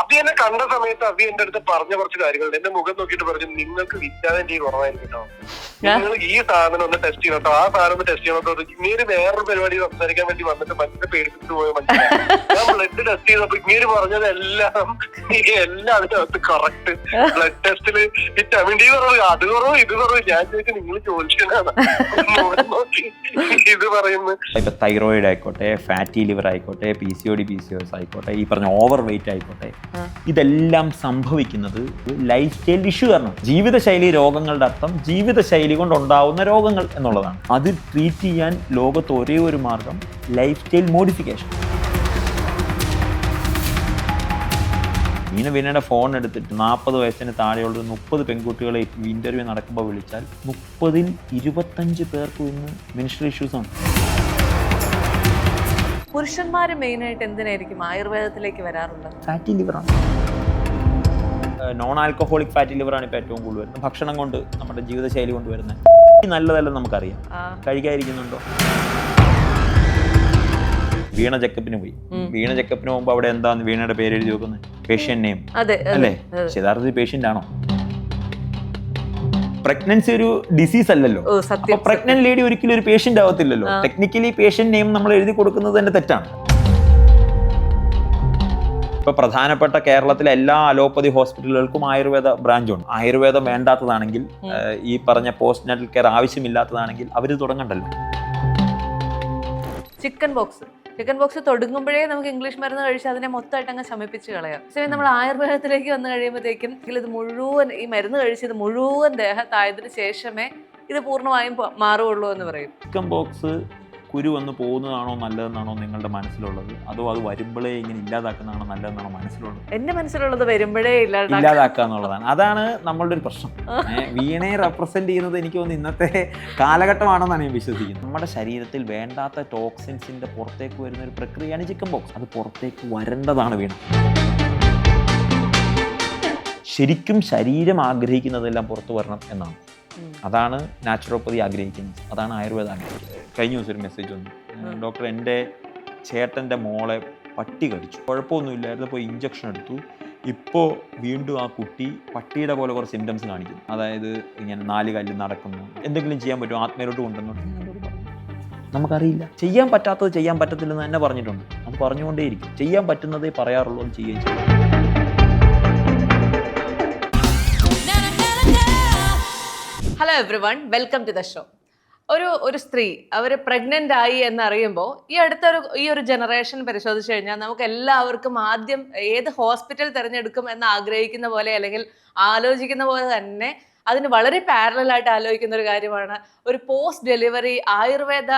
അഭി എന്നെ കണ്ട സമയത്ത് അഭി എന്റെ അടുത്ത് പറഞ്ഞ കുറച്ച് കാര്യങ്ങളുണ്ട്. എന്റെ മുഖം നോക്കിയിട്ട് പറഞ്ഞു, നിങ്ങൾക്ക് വിറ്റാമിൻ ഡി കുറവായിരിക്കും കേട്ടോ, നിങ്ങൾ ഈ സാധനം ഒന്ന് ടെസ്റ്റ് ചെയ്യണോ, ആ സാധനം ഒന്ന് ടെസ്റ്റ് ചെയ്യണോ. ഇങ്ങനെ വേറൊരു പരിപാടി സംസാരിക്കാൻ വേണ്ടി വന്നിട്ട് മനുഷ്യനെ പേടിപ്പിച്ചു പോയ മനസ്സിലായി. ഞാൻ ബ്ലഡ് ടെസ്റ്റ് ചെയ്തപ്പോ ഇങ്ങനെ പറഞ്ഞതെല്ലാം അതിനകത്ത് കറക്റ്റ്. ബ്ലഡ് ടെസ്റ്റില് വിറ്റാമിൻ ഡി കുറവ്, അത് കുറവ്, ഇത് കുറവ്. ഞാൻ ചോദിച്ചു നിങ്ങൾ ചോദിച്ചാണ് നോക്കി ഇത് പറയുന്നത്. ഇപ്പൊ തൈറോയിഡ് ആയിക്കോട്ടെ, ഫാറ്റി ലിവർ ആയിക്കോട്ടെ, PCOD PCOS ആയിക്കോട്ടെ, ഈ പറഞ്ഞ ഓവർ വെയിറ്റ് ആയിക്കോട്ടെ, ഇതെല്ലാം സംഭവിക്കുന്നത് ലൈഫ് സ്റ്റൈൽ ഇഷ്യൂ കാരണം. ജീവിതശൈലി രോഗങ്ങളുടെ അർത്ഥം ജീവിതശൈലി കൊണ്ടുണ്ടാവുന്ന രോഗങ്ങൾ എന്നുള്ളതാണ്. അത് ട്രീറ്റ് ചെയ്യാൻ ലോകത്ത് ഒരേ ഒരു മാർഗം ലൈഫ് സ്റ്റൈൽ മോഡിഫിക്കേഷൻ. വീണയുടെ ഫോൺ എടുത്തിട്ട് 40 വയസ്സിന് താഴെയുള്ള 30 പെൺകുട്ടികളെ ഇന്റർവ്യൂ നടക്കുമ്പോൾ വിളിച്ചാൽ 30-ൽ 25 പേർക്ക് ഇന്ന് മെൻസ്ട്രൽ ഇഷ്യൂസ് ആണ്. പുരുഷന്മാര് മെയിനായിട്ട് എന്തിനായിരിക്കും ആയുർവേദത്തിലേക്ക് വരാറുള്ളത്? ഫാറ്റി ലിവറാണ്. നോൺ ആൽക്കഹോളിക് ഫാറ്റി ലിവറാണ് ഇപ്പോൾ ഏറ്റവും കൂടുതൽ വരുന്നത്. ഭക്ഷണം കൊണ്ട്, നമ്മുടെ ജീവിതശൈലി കൊണ്ട് വരുന്നത്. നല്ലതല്ലെന്ന് നമുക്കറിയാം, കഴിക്കാതിരിക്കുന്നുണ്ടോ? വീണ ചെക്കപ്പിന് പോയി. വീണ ചെക്കപ്പിന് പോകുമ്പോൾ അവിടെ എന്താന്ന് വീണയുടെ പേര് എഴുതി വെക്കുന്നത്? പേഷ്യന്റ് നെയിം അല്ലേ? യഥാർത്ഥത്തിൽ പേഷ്യന്റ് ആണോ? പ്രഗ്നൻസി ഒരു ഡിസീസ് അല്ലല്ലോ. അപ്പൊ പ്രഗ്നന്റ് ലേഡി ഒരിക്കലും ഒരു പേഷ്യന്റ് ആവത്തില്ലല്ലോ. ടെക്നിക്കലി പേഷ്യന്റ് നെയിം നമ്മൾ എഴുതി കൊടുക്കുന്നത് തന്നെ തെറ്റാണ്. ഇപ്പൊ പ്രധാനപ്പെട്ട കേരളത്തിലെ എല്ലാ അലോപ്പതി ഹോസ്പിറ്റലുകൾക്കും ആയുർവേദ ബ്രാഞ്ചുണ്ട്. ആയുർവേദം വേണ്ടാത്തതാണെങ്കിൽ, ഈ പറഞ്ഞ പോസ്റ്റ് നാറ്റൽ കെയർ ആവശ്യമില്ലാത്തതാണെങ്കിൽ അവർ തുടങ്ങണ്ടല്ലോ. ചിക്കൻ ബോക്സ് തുടങ്ങുമ്പോഴേ നമുക്ക് ഇംഗ്ലീഷ് മരുന്ന് കഴിച്ച് അതിനെ മൊത്തമായിട്ട് അങ്ങ് ശമിപ്പിച്ച് കളയാം. പക്ഷേ നമ്മൾ ആയുർവേദത്തിലേക്ക് വന്നു കഴിയുമ്പോഴത്തേക്കും ഇത് മുഴുവൻ, ഈ മരുന്ന് കഴിച്ചത് മുഴുവൻ ദേഹത്തായതിനു ശേഷമേ ഇത് പൂർണ്ണമായും മാറുകയുള്ളൂ എന്ന് പറയും. ചിക്കൻ ബോക്സ് കുരു വന്ന് പോകുന്നതാണോ നല്ലതെന്നാണോ നിങ്ങളുടെ മനസ്സിലുള്ളത്, അതോ അത് വരുമ്പോഴേ ഇങ്ങനെ ഇല്ലാതാക്കുന്നതാണോ നല്ലതെന്നാണോ മനസ്സിലുള്ളത്? എന്റെ മനസ്സിലുള്ളത് വരുമ്പോഴേ ഇല്ലാതാക്കുക എന്നുള്ളതാണ്. അതാണ് നമ്മളുടെ ഒരു പ്രശ്നം. വീണയെ റെപ്രസെന്റ് ചെയ്യുന്നത് എനിക്ക് തോന്നുന്നു ഇന്നത്തെ കാലഘട്ടമാണെന്നാണ് ഞാൻ വിശ്വസിക്കുന്നത്. നമ്മുടെ ശരീരത്തിൽ വേണ്ടാത്ത ടോക്സിൻസിന്റെ പുറത്തേക്ക് വരുന്ന ഒരു പ്രക്രിയയാണ് ചിക്കൻ ബോക്സ്. അത് പുറത്തേക്ക് വരേണ്ടതാണ് വീണ. ശരിക്കും ശരീരം ആഗ്രഹിക്കുന്നതെല്ലാം പുറത്തു വരണം എന്നാണ്. അതാണ് നാച്ചുറോപ്പതി ആഗ്രഹിക്കുന്നത്, അതാണ് ആയുർവേദം ആഗ്രഹിക്കുന്നത്. കഴിഞ്ഞ ദിവസം ഒരു മെസ്സേജ് വന്നു, ഡോക്ടർ എൻ്റെ ചേട്ടൻ്റെ മോളെ പട്ടി കടിച്ചു, കുഴപ്പമൊന്നുമില്ലായിരുന്നു, പോയി ഇഞ്ചക്ഷൻ എടുത്തു, ഇപ്പോൾ വീണ്ടും ആ കുട്ടി പട്ടിയുടെ പോലെ കുറച്ച് സിംറ്റംസ് കാണിക്കുന്നു. അതായത് ഇങ്ങനെ 4 കാലിൽ നടക്കുന്നു, എന്തെങ്കിലും ചെയ്യാൻ പറ്റുമോ, ആത്മീയരോട്ട് കൊണ്ടുവന്നു. നമുക്കറിയില്ല. ചെയ്യാൻ പറ്റാത്തത് ചെയ്യാൻ പറ്റത്തില്ലെന്ന് തന്നെ പറഞ്ഞിട്ടുണ്ട്. അത് പറഞ്ഞുകൊണ്ടേയിരിക്കും. ചെയ്യാൻ പറ്റുന്നതേ പറയാറുള്ളൂ, അത് ചെയ്യുകയും ചെയ്യും. Hello everyone, welcome to the show. ഒരു സ്ത്രീ അവർ പ്രഗ്നന്റ് ആയി എന്നറിയുമ്പോൾ ഈ ഒരു ജനറേഷൻ പരിശോധിച്ച് കഴിഞ്ഞാൽ നമുക്ക് എല്ലാവർക്കും ആദ്യം ഏത് ഹോസ്പിറ്റൽ തിരഞ്ഞെടുക്കും എന്ന് ആഗ്രഹിക്കുന്ന പോലെ, അല്ലെങ്കിൽ ആലോചിക്കുന്ന പോലെ തന്നെ അതിന് വളരെ പാരലായിട്ട് ആലോചിക്കുന്ന ഒരു കാര്യമാണ് ഒരു പോസ്റ്റ് ഡെലിവറി ആയുർവേദ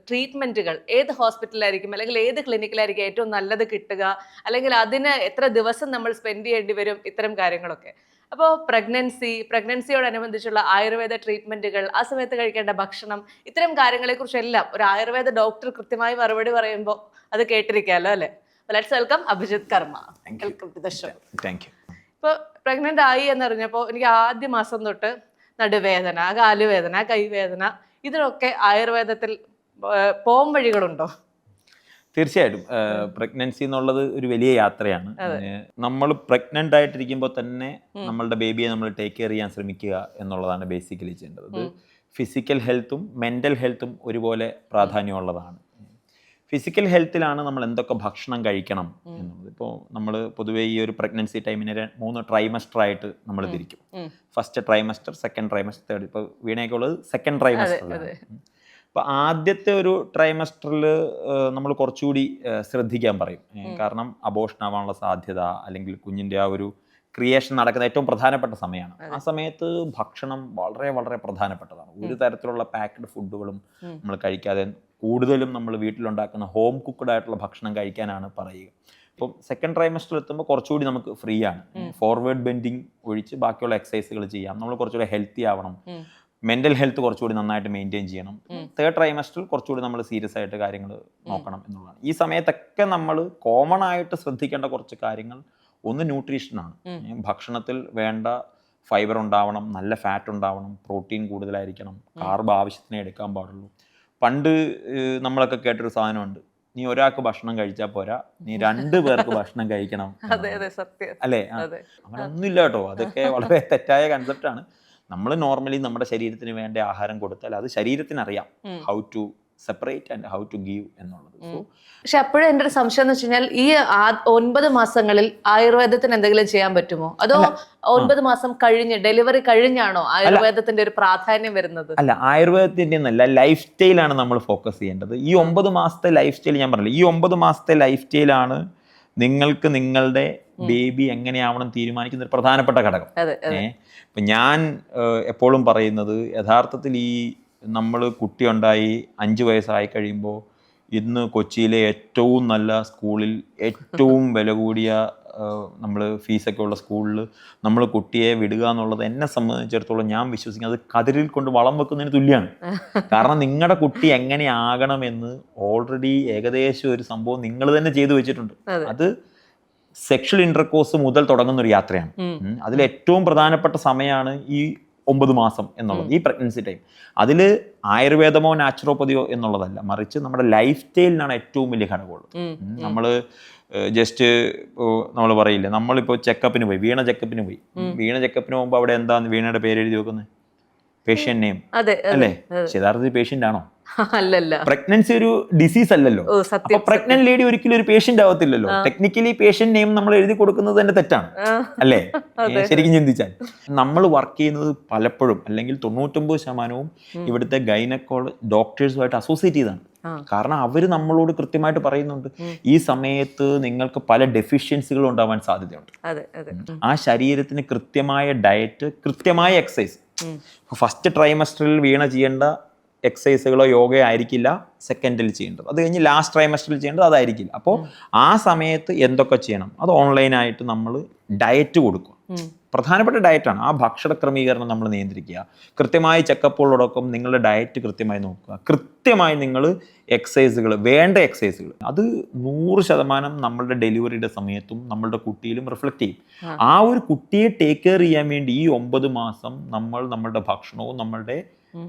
ട്രീറ്റ്മെന്റുകൾ ഏത് ഹോസ്പിറ്റലിലായിരിക്കും അല്ലെങ്കിൽ ഏത് ക്ലിനിക്കിലായിരിക്കും ഏറ്റവും നല്ലത് കിട്ടുക, അല്ലെങ്കിൽ അതിന് എത്ര ദിവസം നമ്മൾ സ്പെൻഡ് ചെയ്യേണ്ടി വരും, ഇത്തരം കാര്യങ്ങളൊക്കെ. അപ്പോൾ പ്രഗ്നൻസിയോടനുബന്ധിച്ചുള്ള ആയുർവേദ ട്രീറ്റ്മെന്റുകൾ, ആ സമയത്ത് കഴിക്കേണ്ട ഭക്ഷണം, ഇത്തരം കാര്യങ്ങളെക്കുറിച്ചെല്ലാം ഒരു ആയുർവേദ ഡോക്ടർ കൃത്യമായി മറുപടി പറയുമ്പോൾ അത് കേട്ടിരിക്കാമല്ലോ അല്ലേ? Let's welcome Abhijith Karma. Welcome to the show. Thank you. ഇപ്പോൾ പ്രഗ്നന്റ് ആയി എന്നറിഞ്ഞപ്പോൾ എനിക്ക് ആദ്യ മാസം തൊട്ട് നടുവേദന, കാലുവേദന, കൈവേദന, ഇതിനൊക്കെ ആയുർവേദത്തിൽ പോം വഴികളുണ്ടോ? തീർച്ചയായിട്ടും. പ്രഗ്നൻസി എന്നുള്ളത് ഒരു വലിയ യാത്രയാണ്. നമ്മൾ പ്രഗ്നന്റ് ആയിട്ടിരിക്കുമ്പോൾ തന്നെ നമ്മളുടെ ബേബിയെ നമ്മൾ ടേക്ക് കെയർ ചെയ്യാൻ ശ്രമിക്കുക എന്നുള്ളതാണ് ബേസിക്കലി ചെയ്യേണ്ടത്. അത് ഫിസിക്കൽ ഹെൽത്തും മെൻ്റൽ ഹെൽത്തും ഒരുപോലെ പ്രാധാന്യമുള്ളതാണ്. ഫിസിക്കൽ ഹെൽത്തിലാണ് നമ്മൾ എന്തൊക്കെ ഭക്ഷണം കഴിക്കണം എന്നുള്ളത്. ഇപ്പോൾ നമ്മൾ പൊതുവേ ഈ ഒരു പ്രഗ്നൻസി ടൈമിനെ 3 ട്രൈമസ്റ്റർ ആയിട്ട് നമ്മൾ തിരിക്കും. First trimester, second trimester, third. ഇപ്പോൾ വീണയൊക്കെ ഉള്ളത് സെക്കൻഡ് ട്രൈമസ്റ്ററിലാണ്. അപ്പോൾ ആദ്യത്തെ ഒരു ട്രൈമസ്റ്ററിൽ നമ്മൾ കുറച്ചുകൂടി ശ്രദ്ധിക്കാൻ പറയും. കാരണം അബോർഷൻ ആവാനുള്ള സാധ്യത, അല്ലെങ്കിൽ കുഞ്ഞിൻ്റെ ആ ഒരു ക്രിയേഷൻ നടക്കുന്ന ഏറ്റവും പ്രധാനപ്പെട്ട സമയമാണ്. ആ സമയത്ത് ഭക്ഷണം വളരെ വളരെ പ്രധാനപ്പെട്ടതാണ്. ഒരു തരത്തിലുള്ള പാക്ക്ഡ് ഫുഡുകളും നമ്മൾ കഴിക്കാതെ കൂടുതലും നമ്മൾ വീട്ടിലുണ്ടാക്കുന്ന ഹോം കുക്ക്ഡ് ആയിട്ടുള്ള ഭക്ഷണം കഴിക്കാനാണ് പറയുക. ഇപ്പം സെക്കൻഡ് ട്രൈമസ്റ്ററിൽ എത്തുമ്പോൾ കുറച്ചുകൂടി നമുക്ക് ഫ്രീ ആണ്. ഫോർവേഡ് ബെൻഡിങ് ഒഴിച്ച് ബാക്കിയുള്ള എക്സസൈസുകൾ ചെയ്യാം. നമ്മൾ കുറച്ചുകൂടി ഹെൽത്തി ആവണം. മെൻ്റൽ ഹെൽത്ത് കുറച്ചുകൂടി നന്നായിട്ട് മെയിൻറ്റെയിൻ ചെയ്യണം. തേർഡ് ട്രൈമസ്റ്ററിൽ കുറച്ചുകൂടി നമ്മൾ സീരിയസ് ആയിട്ട് കാര്യങ്ങൾ നോക്കണം എന്നുള്ളതാണ്. ഈ സമയത്തൊക്കെ നമ്മൾ കോമൺ ആയിട്ട് ശ്രദ്ധിക്കേണ്ട കുറച്ച് കാര്യങ്ങൾ, ഒന്ന് ന്യൂട്രീഷനാണ്. ഭക്ഷണത്തിൽ വേണ്ട ഫൈബർ ഉണ്ടാവണം, നല്ല ഫാറ്റ് ഉണ്ടാവണം, പ്രോട്ടീൻ കൂടുതലായിരിക്കണം, കാർബ് ആവശ്യത്തിനേ എടുക്കാൻ പാടുള്ളൂ. പണ്ട് നമ്മളൊക്കെ കേട്ടൊരു സാധനമുണ്ട്, നീ ഒരാൾക്ക് ഭക്ഷണം കഴിച്ചാൽ പോരാ, നീ 2 പേർക്ക് ഭക്ഷണം കഴിക്കണം. അതെ അതെ സത്യം. അല്ലേ? അങ്ങനെ ഒന്നുമില്ല കേട്ടോ. അതൊക്കെ വളരെ തെറ്റായ കൺസെപ്റ്റാണ്. നമ്മൾ നോർമലി നമ്മുടെ ശരീരത്തിന് വേണ്ട ആഹാരം കൊടുത്താൽ അത് ശരീരത്തിന് അറിയാം how to separate and how to give എന്നുള്ളത്. പക്ഷെ അപ്പോഴും എൻ്റെ ഒരു സംശയം എന്ന് വെച്ച് കഴിഞ്ഞാൽ ഈ 9 മാസങ്ങളിൽ ആയുർവേദത്തിന് എന്തെങ്കിലും ചെയ്യാൻ പറ്റുമോ, അതോ 9 മാസം കഴിഞ്ഞ് ഡെലിവറി കഴിഞ്ഞാണോ ആയുർവേദത്തിന്റെ ഒരു പ്രാധാന്യം വരുന്നത്? അല്ല, ആയുർവേദത്തിന്റെ ഒന്നല്ല, ലൈഫ് സ്റ്റൈലാണ് നമ്മൾ ഫോക്കസ് ചെയ്യേണ്ടത്. ഈ 9 മാസത്തെ ലൈഫ് സ്റ്റൈൽ ഞാൻ പറഞ്ഞില്ല, ഈ 9 മാസത്തെ ലൈഫ് സ്റ്റൈലാണ് നിങ്ങൾക്ക് നിങ്ങളുടെ ബേബി എങ്ങനെയാവണം തീരുമാനിക്കുന്ന ഒരു പ്രധാനപ്പെട്ട ഘടകം. ഇപ്പം ഞാൻ എപ്പോഴും പറയുന്നത്, യഥാർത്ഥത്തിൽ ഈ നമ്മൾ കുട്ടിയുണ്ടായി 5 വയസ്സായി കഴിയുമ്പോൾ ഇന്ന് കൊച്ചിയിലെ ഏറ്റവും നല്ല സ്കൂളിൽ ഏറ്റവും വില കൂടിയ നമ്മൾ ഫീസൊക്കെ ഉള്ള സ്കൂളിൽ നമ്മൾ കുട്ടിയെ വിടുക എന്നുള്ളത് എന്നെ സംബന്ധിച്ചിടത്തോളം ഞാൻ വിശ്വസിക്കുന്നത് അത് കതിരിൽ കൊണ്ട് വളം വെക്കുന്നതിന് തുല്യമാണ്. കാരണം നിങ്ങളുടെ കുട്ടി എങ്ങനെയാകണമെന്ന് ഓൾറെഡി ഏകദേശം ഒരു സംഭവം നിങ്ങൾ തന്നെ ചെയ്തു വെച്ചിട്ടുണ്ട്. അത് സെക്ഷൽ ഇന്റർകോഴ്സ് മുതൽ തുടങ്ങുന്ന ഒരു യാത്രയാണ്. അതിൽ ഏറ്റവും പ്രധാനപ്പെട്ട സമയമാണ് ഈ 9 മാസം എന്നുള്ളത്, ഈ പ്രഗ്നൻസി ടൈം. അതിൽ ആയുർവേദമോ നാച്ചുറോപ്പതിയോ എന്നുള്ളതല്ല, മറിച്ച് നമ്മുടെ ലൈഫ് സ്റ്റൈലിനാണ് ഏറ്റവും വലിയ ഘടകമുള്ളത്. നമ്മൾ ജസ്റ്റ് നമ്മൾ പറയില്ല, നമ്മളിപ്പോൾ ചെക്കപ്പിന് പോയി, വീണ ചെക്കപ്പിന് പോകുമ്പോൾ അവിടെ എന്താ വീണയുടെ പേര് എഴുതി വെക്കുന്നത്? പേഷ്യന്റ് നെയിം അല്ലേ? യഥാർത്ഥത്തിൽ പേഷ്യന്റ് ആണോ? അല്ലല്ല. പ്രഗ്നൻസി ഒരു ഡിസീസ് അല്ലല്ലോ. അപ്പൊ പ്രഗ്നന്റ് ലേഡി ഒരിക്കലും ഒരു പേഷ്യന്റ് ആവത്തില്ലല്ലോ. ടെക്നിക്കലി പേഷ്യന്റ് നെയിം നമ്മൾ എഴുതി കൊടുക്കുന്നത് തന്നെ തെറ്റാണ് അല്ലേ? ശരിക്കും ചിന്തിച്ചാൽ നമ്മൾ വർക്ക് ചെയ്യുന്നത് പലപ്പോഴും അല്ലെങ്കിൽ 99% ഇവിടുത്തെ ഗൈനക്കോളജി ഡോക്ടേഴ്സുമായിട്ട് അസോസിയേറ്റ് ചെയ്താണ്. കാരണം അവർ നമ്മളോട് കൃത്യമായിട്ട് പറയുന്നുണ്ട്, ഈ സമയത്ത് നിങ്ങൾക്ക് പല ഡെഫിഷ്യൻസികൾ ഉണ്ടാവാൻ സാധ്യതയുണ്ട്. ആ ശരീരത്തിന് കൃത്യമായ ഡയറ്റ്, കൃത്യമായ എക്സസൈസ്. ഫസ്റ്റ് ട്രൈമസ്റ്ററിൽ വീണ ചെയ്യേണ്ട എക്സസൈസുകളോ യോഗയോ ആയിരിക്കില്ല സെക്കൻഡിൽ ചെയ്യേണ്ടത്. അത് കഴിഞ്ഞ് ലാസ്റ്റ് ട്രൈമസ്റ്ററിൽ ചെയ്യേണ്ടത് അതായിരിക്കില്ല. അപ്പോൾ ആ സമയത്ത് എന്തൊക്കെ ചെയ്യണം, അത് ഓൺലൈനായിട്ട് നമ്മൾ ഡയറ്റ് കൊടുക്കും. പ്രധാനപ്പെട്ട ഡയറ്റാണ്. ആ ഭക്ഷണ ക്രമീകരണം നമ്മൾ നിയന്ത്രിക്കുക. കൃത്യമായി ചെക്കപ്പുകളോടൊപ്പം നിങ്ങളുടെ ഡയറ്റ് കൃത്യമായി നോക്കുക. കൃത്യമായി നിങ്ങൾ എക്സസൈസുകൾ, വേണ്ട എക്സസൈസുകൾ, അത് 100% നമ്മളുടെ ഡെലിവറിയുടെ സമയത്തും നമ്മളുടെ കുട്ടിയിലും റിഫ്ലക്റ്റ് ചെയ്യും. ആ ഒരു കുട്ടിയെ ടേക്ക് കെയർ ചെയ്യാൻ വേണ്ടി ഈ 9 മാസം നമ്മൾ നമ്മളുടെ ഭക്ഷണവും നമ്മളുടെ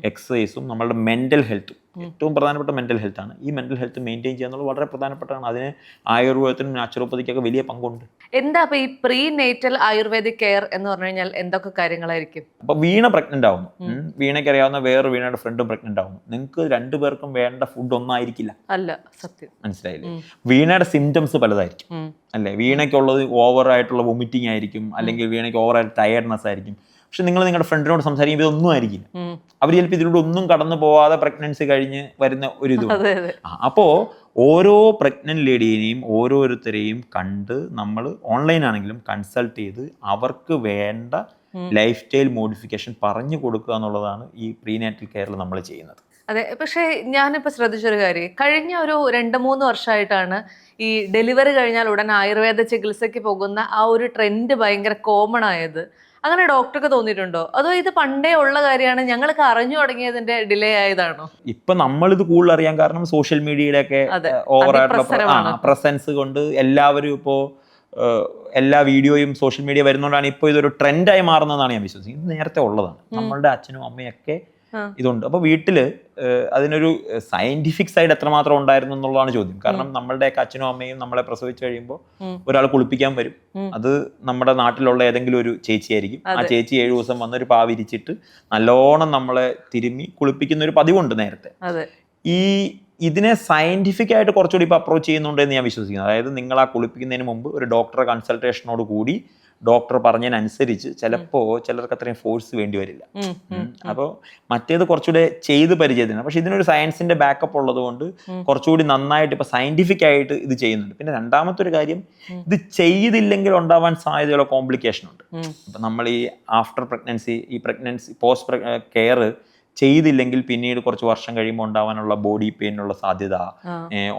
എക്സസൈസും നമ്മളുടെ മെൻ്റൽ ഹെൽത്തും, ഏറ്റവും പ്രധാനപ്പെട്ട മെൻ്റൽ ഹെൽത്താണ്. ഈ മെൻ്റൽ ഹെൽത്ത് മെയിൻറ്റെയിൻ ചെയ്യുക എന്നുള്ളത് വളരെ പ്രധാനപ്പെട്ടതാണ്. അതിന് ആയുർവേദത്തിനും നാച്ചുറോപ്പതിക്കൊക്കെ വലിയ പങ്കുണ്ട്. എന്താ അപ്പൊ ഈ പ്രീ നേറ്റൽ ആയുർവേദിക് കെയർ എന്ന് പറഞ്ഞു കഴിഞ്ഞാൽ എന്തൊക്കെ കാര്യങ്ങളായിരിക്കും? അപ്പൊ വീണ പ്രഗ്നന്റ് ആവുന്നു, വീണയ്ക്ക് അറിയാവുന്ന വേറെ വീണയുടെ ഫ്രണ്ടും പ്രഗ്നന്റ് ആവുന്നു. നിങ്ങൾക്ക് 2 പേർക്കും വേണ്ട ഫുഡ് ഒന്നായിരിക്കില്ല. അല്ല, സത്യം. മനസ്സിലായില്ലേ? വീണയുടെ സിംറ്റംസ് പലതായിരിക്കും അല്ലേ? വീണയ്ക്കുള്ളത് ഓവറായിട്ടുള്ള വൊമിറ്റിംഗ് ആയിരിക്കും, അല്ലെങ്കിൽ വീണയ്ക്ക് ഓവറായിട്ട് ടയർഡ്നെസ് ആയിരിക്കും. പക്ഷെ നിങ്ങൾ നിങ്ങളുടെ ഫ്രണ്ടിനോട് സംസാരിക്കുമ്പോൾ ഇതൊന്നും ആയിരിക്കില്ല. അവർ ചിലപ്പോൾ ഇതിലൂടെ ഒന്നും കടന്നു പോവാതെ പ്രഗ്നൻസി കഴിഞ്ഞ് വരുന്ന ഒരു ഇത്. അപ്പോൾ ഓരോ പ്രഗ്നന്റ് ലേഡീനെയും ഓരോരുത്തരെയും കണ്ട് നമ്മൾ ഓൺലൈൻ ആണെങ്കിലും കൺസൾട്ട് ചെയ്ത് അവർക്ക് വേണ്ട ലൈഫ് സ്റ്റൈൽ മോഡിഫിക്കേഷൻ പറഞ്ഞു കൊടുക്കുക എന്നുള്ളതാണ് ഈ പ്രീനാറ്റൽ കെയറിൽ നമ്മൾ ചെയ്യുന്നത്. അതെ. പക്ഷേ ഞാനിപ്പോൾ ശ്രദ്ധിച്ചൊരു കാര്യം, കഴിഞ്ഞ ഒരു 2-3 വർഷമായിട്ടാണ് ഈ ഡെലിവറി കഴിഞ്ഞാൽ ഉടൻ ആയുർവേദ ചികിത്സയ്ക്ക് പോകുന്ന ആ ഒരു ട്രെൻഡ് ഭയങ്കര കോമൺ ആയത്. അങ്ങനെ ഡോക്ടർക്ക് തോന്നിയിട്ടുണ്ടോ, അതോ ഇത് പണ്ടേ ഉള്ള കാര്യമാണ്, ഞങ്ങൾക്ക് അറിഞ്ഞു തുടങ്ങിയതിന്റെ ഡിലേ ആയതാണോ? ഇപ്പൊ നമ്മളിത് കൂടുതൽ അറിയാൻ കാരണം സോഷ്യൽ മീഡിയയുടെ ഒക്കെ ഓവറായിട്ടുള്ള പ്രസൻസ് കൊണ്ട് എല്ലാവരും ഇപ്പോ എല്ലാ വീഡിയോയും സോഷ്യൽ മീഡിയ വരുന്നതുകൊണ്ടാണ് ഇപ്പോൾ ഇതൊരു ട്രെൻഡായി മാറുന്നതെന്നാണ് ഞാൻ വിശ്വസിക്കുന്നത്. ഇത് നേരത്തെ ഉള്ളതാണ്. നമ്മളുടെ അച്ഛനും അമ്മയൊക്കെ ഇതുണ്ട്. അപ്പോൾ വീട്ടില് അതിനൊരു സയന്റിഫിക് സൈഡ് എത്രമാത്രം ഉണ്ടായിരുന്നു എന്നുള്ളതാണ് ചോദ്യം. കാരണം നമ്മളുടെയൊക്കെ അച്ഛനും അമ്മയും നമ്മളെ പ്രസവിച്ചു കഴിയുമ്പോൾ ഒരാൾ കുളിപ്പിക്കാൻ വരും. അത് നമ്മുടെ നാട്ടിലുള്ള ഏതെങ്കിലും ഒരു ചേച്ചിയായിരിക്കും. ആ ചേച്ചി 7 ദിവസം വന്നൊരു പാവിരിച്ചിട്ട് നല്ലോണം നമ്മളെ തിരുമ്മി കുളിപ്പിക്കുന്ന ഒരു പതിവുണ്ട് നേരത്തെ. ഇതിനെ സയന്റിഫിക് ആയിട്ട് കുറച്ചുകൂടി ഇപ്പോൾ അപ്രോച്ച് ചെയ്യുന്നുണ്ട് എന്ന് ഞാൻ വിശ്വസിക്കുന്നു. അതായത് നിങ്ങൾ ആ കുളിപ്പിക്കുന്നതിന് മുമ്പ് ഒരു ഡോക്ടറെ കൺസൾട്ടേഷനോട് കൂടി ഡോക്ടർ പറഞ്ഞതിനനുസരിച്ച് ചിലപ്പോൾ ചിലർക്ക് അത്രയും ഫോഴ്സ് വേണ്ടി വരില്ല. അപ്പോൾ മറ്റേത് കുറച്ചുകൂടെ ചെയ്ത് പരിചയത്തിന്. പക്ഷെ ഇതിനൊരു സയൻസിന്റെ ബാക്കപ്പ് ഉള്ളത് കൊണ്ട് കുറച്ചുകൂടി നന്നായിട്ട് ഇപ്പൊ സയന്റിഫിക് ആയിട്ട് ഇത് ചെയ്യുന്നുണ്ട്. പിന്നെ രണ്ടാമത്തെ ഒരു കാര്യം, ഇത് ചെയ്തില്ലെങ്കിൽ ഉണ്ടാവാൻ സാധ്യതയുള്ള കോംപ്ലിക്കേഷൻ ഉണ്ട്. ഇപ്പൊ നമ്മൾ ഈ ആഫ്റ്റർ പ്രഗ്നൻസി, ഈ പ്രഗ്നൻസി പോസ്റ്റ് കെയർ ചെയ്തില്ലെങ്കിൽ പിന്നീട് കുറച്ച് വർഷം കഴിയുമ്പോൾ ഉണ്ടാവാനുള്ള ബോഡി പെയിനുള്ള സാധ്യത,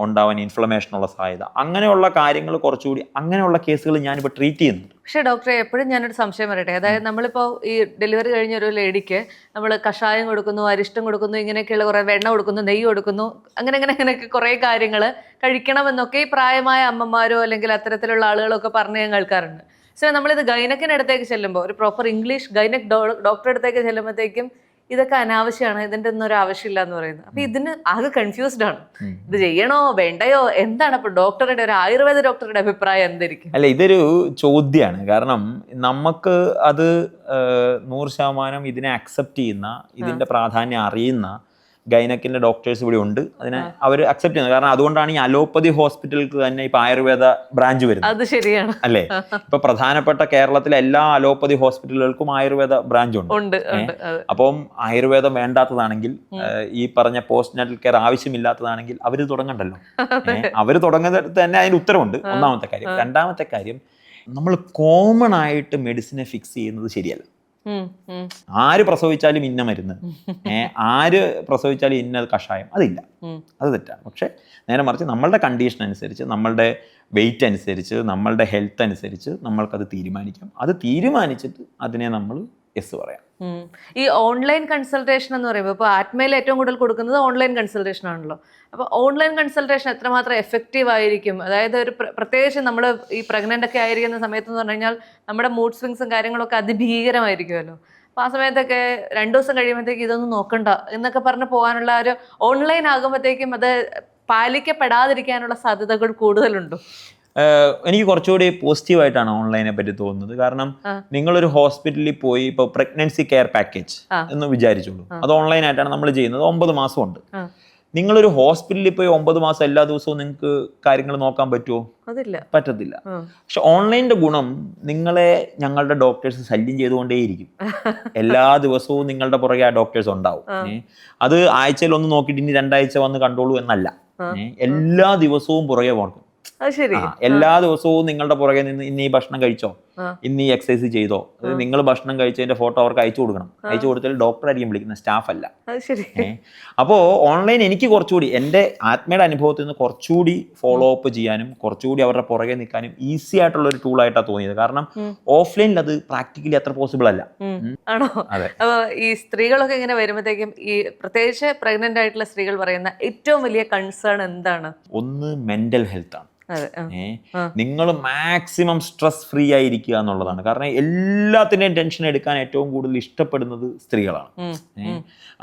ഉണ്ടാവാൻ ഇൻഫ്ലമേഷനുള്ള സാധ്യത, അങ്ങനെയുള്ള കാര്യങ്ങൾ കുറച്ചുകൂടി അങ്ങനെയുള്ള കേസുകൾ ഞാനിപ്പോൾ ട്രീറ്റ് ചെയ്യുന്നുണ്ട്. പക്ഷേ ഡോക്ടറെ, എപ്പോഴും ഞാനൊരു സംശയം പറയട്ടെ. അതായത് നമ്മളിപ്പോൾ ഈ ഡെലിവറി കഴിഞ്ഞ ഒരു ലേഡിക്ക് നമ്മൾ കഷായം കൊടുക്കുന്നു, അരിഷ്ടം കൊടുക്കുന്നു, ഇങ്ങനെയൊക്കെയുള്ള കുറേ വെണ്ണ കൊടുക്കുന്നു, നെയ്യ് കൊടുക്കുന്നു, അങ്ങനെയൊക്കെ കുറേ കാര്യങ്ങൾ കഴിക്കണമെന്നൊക്കെ ഈ പ്രായമായ അമ്മമാരോ അല്ലെങ്കിൽ അത്തരത്തിലുള്ള ആളുകളൊക്കെ പറഞ്ഞ് ഞാൻ കേൾക്കാറുണ്ട്. പക്ഷേ നമ്മളിത് ഗൈനക്കിൻ്റെ അടുത്തേക്ക് ചെല്ലുമ്പോൾ, ഒരു പ്രോപ്പർ ഇംഗ്ലീഷ് ഗൈനക് ഡോക്ടറെ അടുത്തേക്ക് ചെല്ലുമ്പോഴത്തേക്കും ഇതൊക്കെ അനാവശ്യമാണ്, ഇതിന്റെ ഒന്നും ഒരു ആവശ്യമില്ല എന്ന് പറയുന്നത്. അപ്പൊ ഇതിന് ആകെ കൺഫ്യൂസ്ഡ് ആണ്, ഇത് ചെയ്യണോ വേണ്ടയോ എന്താണ്. അപ്പൊ ഡോക്ടറുടെ ഒരു ആയുർവേദ ഡോക്ടറുടെ അഭിപ്രായം എന്തായിരിക്കും? അല്ല, ഇതൊരു ചോദ്യമാണ്. കാരണം നമുക്ക് അത് 100% ഇതിനെ അക്സെപ്റ്റ് ചെയ്യുന്ന, ഇതിന്റെ പ്രാധാന്യം അറിയുന്ന ഗൈനക്കിന്റെ ഡോക്ടേഴ്സ് ഇവിടെ ഉണ്ട്. അതിനെ അവർ അക്സെപ്റ്റ് ചെയ്യുന്നത്. കാരണം അതുകൊണ്ടാണ് ഈ അലോപ്പതി ഹോസ്പിറ്റലുകൾക്ക് തന്നെ ഇപ്പൊ ആയുർവേദ ബ്രാഞ്ച് വരുന്നത്. അത് ശരിയാണ് അല്ലേ? ഇപ്പൊ പ്രധാനപ്പെട്ട കേരളത്തിലെ എല്ലാ അലോപ്പതി ഹോസ്പിറ്റലുകൾക്കും ആയുർവേദ ബ്രാഞ്ച് ഉണ്ട്. അപ്പം ആയുർവേദം വേണ്ടാത്തതാണെങ്കിൽ, ഈ പറഞ്ഞ പോസ്റ്റ് നാറ്റൽ കെയർ ആവശ്യമില്ലാത്തതാണെങ്കിൽ അവര് തുടങ്ങണ്ടല്ലോ. അവര് തുടങ്ങുന്നത് തന്നെ അതിന് ഉത്തരവുണ്ട്. ഒന്നാമത്തെ കാര്യം. രണ്ടാമത്തെ കാര്യം, നമ്മൾ കോമൺ ആയിട്ട് മെഡിസിനെ ഫിക്സ് ചെയ്യുന്നത് ശരിയല്ല. ആര് പ്രസവിച്ചാലും ഇന്ന മരുന്ന്, ആര് പ്രസവിച്ചാലും ഇന്ന കഷായം, അതില്ല, അത് തെറ്റാണ്. പക്ഷെ നേരെ മറിച്ച് നമ്മളുടെ കണ്ടീഷൻ അനുസരിച്ച്, നമ്മളുടെ വെയിറ്റ് അനുസരിച്ച്, നമ്മളുടെ ഹെൽത്ത് അനുസരിച്ച് നമ്മൾക്കത് തീരുമാനിക്കാം. അത് തീരുമാനിച്ചിട്ട് അതിനെ നമ്മൾ യെസ് പറയാം. ഈ ഓൺലൈൻ കൺസൾട്ടേഷൻ എന്ന് പറയുമ്പോൾ ഇപ്പോൾ ആത്മയിൽ ഏറ്റവും കൂടുതൽ കൊടുക്കുന്നത് ഓൺലൈൻ കൺസൾട്ടേഷൻ ആണല്ലോ. അപ്പോൾ ഓൺലൈൻ കൺസൾട്ടേഷൻ എത്രമാത്രം എഫക്റ്റീവ് ആയിരിക്കും? അതായത് ഒരു പ്രത്യേകിച്ച് നമ്മൾ ഈ പ്രഗ്നൻ്റ് ഒക്കെ ആയിരിക്കുന്ന സമയത്ത് എന്ന് പറഞ്ഞു കഴിഞ്ഞാൽ നമ്മുടെ മൂഡ് സ്വിങ്സും കാര്യങ്ങളൊക്കെ അതിഭീകരമായിരിക്കുമല്ലോ. അപ്പോൾ ആ സമയത്തൊക്കെ 2 ദിവസം കഴിയുമ്പോഴത്തേക്ക് ഇതൊന്നും നോക്കണ്ട എന്നൊക്കെ പറഞ്ഞ് പോകാനുള്ള ഒരു ഓൺലൈൻ ആകുമ്പോഴത്തേക്കും അത് പാലിക്കപ്പെടാതിരിക്കാനുള്ള സാധ്യതകൾ കൂടുതലുണ്ടോ? എനിക്ക് കുറച്ചുകൂടി പോസിറ്റീവായിട്ടാണ് ഓൺലൈനെ പറ്റി തോന്നുന്നത്. കാരണം നിങ്ങളൊരു ഹോസ്പിറ്റലിൽ പോയി ഇപ്പോൾ പ്രഗ്നൻസി കെയർ പാക്കേജ് എന്ന് വിചാരിച്ചോളൂ, അത് ഓൺലൈനായിട്ടാണ് നമ്മൾ ചെയ്യുന്നത്. 9 മാസമുണ്ട്. നിങ്ങളൊരു ഹോസ്പിറ്റലിൽ പോയി 9 മാസം എല്ലാ ദിവസവും നിങ്ങൾക്ക് കാര്യങ്ങൾ നോക്കാൻ പറ്റുമോ? പറ്റത്തില്ല. പക്ഷെ ഓൺലൈനിന്റെ ഗുണം, നിങ്ങളെ ഞങ്ങളുടെ ഡോക്ടേഴ്സ് ശല്യം ചെയ്തുകൊണ്ടേയിരിക്കും. എല്ലാ ദിവസവും നിങ്ങളുടെ പുറകെ ആ ഡോക്ടേഴ്സ് ഉണ്ടാവും. അത് ആഴ്ചയിൽ ഒന്ന് നോക്കിയിട്ട് ഇനി 2 ആഴ്ച വന്ന് കണ്ടോളൂ എന്നല്ല. എല്ലാ ദിവസവും പുറകെ പോകണം. എല്ലാ ദിവസവും നിങ്ങളുടെ പുറകെ നിന്ന് ഇന്ന് ഈ ഭക്ഷണം കഴിച്ചോ, ഇന്ന് ഈ എക്സസൈസ് ചെയ്തോ, നിങ്ങൾ ഭക്ഷണം കഴിച്ചതിന്റെ ഫോട്ടോ അവർക്ക് അയച്ചു കൊടുക്കണം. അയച്ചു കൊടുത്താൽ ഡോക്ടർ ആയിരിക്കും വിളിക്കുന്ന, സ്റ്റാഫ് അല്ല. അപ്പോ ഓൺലൈൻ എനിക്ക് കുറച്ചുകൂടി എൻ്റെ ആത്മയുടെ അനുഭവത്തിൽ നിന്ന് കുറച്ചുകൂടി ഫോളോ അപ്പ് ചെയ്യാനും കുറച്ചുകൂടി അവരുടെ പുറകെ നിൽക്കാനും ഈസി ആയിട്ടുള്ള ഒരു ടൂൾ ആയിട്ടാണ് തോന്നിയത്. കാരണം ഓഫ്ലൈനിൽ അത് പ്രാക്ടിക്കലി അത്ര പോസിബിൾ അല്ല. ആണോ? അപ്പൊ ഈ സ്ത്രീകളൊക്കെ ഇങ്ങനെ വരുമ്പോഴത്തേക്കും, ഈ പ്രത്യേകിച്ച് പ്രഗ്നന്റ് ആയിട്ടുള്ള സ്ത്രീകൾ പറയുന്ന ഏറ്റവും വലിയ കൺസേൺ എന്താണ്? ഒന്ന് മെന്റൽ ഹെൽത്ത് ആണ്. നിങ്ങൾ മാക്സിമം സ്ട്രെസ് ഫ്രീ ആയിരിക്കുക എന്നുള്ളതാണ്. കാരണം എല്ലാത്തിൻ്റെയും ടെൻഷൻ എടുക്കാൻ ഏറ്റവും കൂടുതൽ ഇഷ്ടപ്പെടുന്നത് സ്ത്രീകളാണ്.